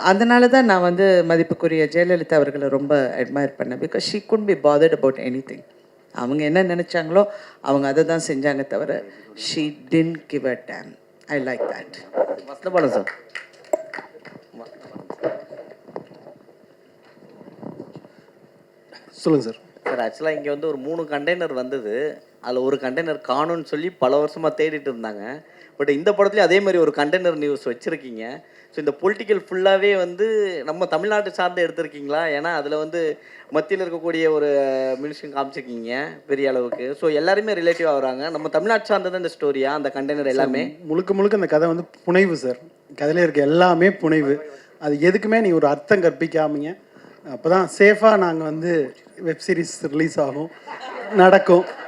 அதனால தான் நான் வந்து மதிப்புக்குரிய ஜெயலலிதா அவர்களை ரொம்ப அட்மையர் பண்ணேன். Because she could be bothered about anything. அவங்க என்ன நினச்சாங்களோ அவங்க அதை தான் செஞ்சாங்க தவிர she didn't give a damn. I like that. Vasanthabalan sir. சொல்லுங்கள் சார். சார், ஆக்சுவலாக இங்கே வந்து ஒரு 3 கண்டெய்னர் வந்தது. அதில் ஒரு கண்டெய்னர் காணும்னு சொல்லி பல வருஷமாக தேடிட்டு இருந்தாங்க. பட் இந்த படத்துலேயும் அதே மாதிரி ஒரு கண்டெய்னர் நியூஸ் வச்சுருக்கீங்க. ஸோ இந்த பொலிட்டிக்கல் ஃபுல்லாகவே வந்து நம்ம தமிழ்நாட்டு சார்ந்து எடுத்திருக்கீங்களா? ஏன்னா அதில் வந்து மத்தியில் இருக்கக்கூடிய ஒரு மினிஸ்ட்ரி காமிச்சிருக்கீங்க பெரிய அளவுக்கு. ஸோ எல்லாருமே ரிலேட்டிவ் ஆகுறாங்க. நம்ம தமிழ்நாட்டு சார்ந்தது இந்த ஸ்டோரியா அந்த கண்டெய்னர் எல்லாமே? முழுக்க அந்த கதை வந்து புனைவு சார். கதையில் இருக்க எல்லாமே புனைவு. அது எதுக்குமே நீ ஒரு அர்த்தம் கற்பிக்காமீங்க. அப்போ தான் சேஃபாக நாங்கள் வந்து வெப் சீரிஸ் ரிலீஸ் ஆகும், நடக்கும்.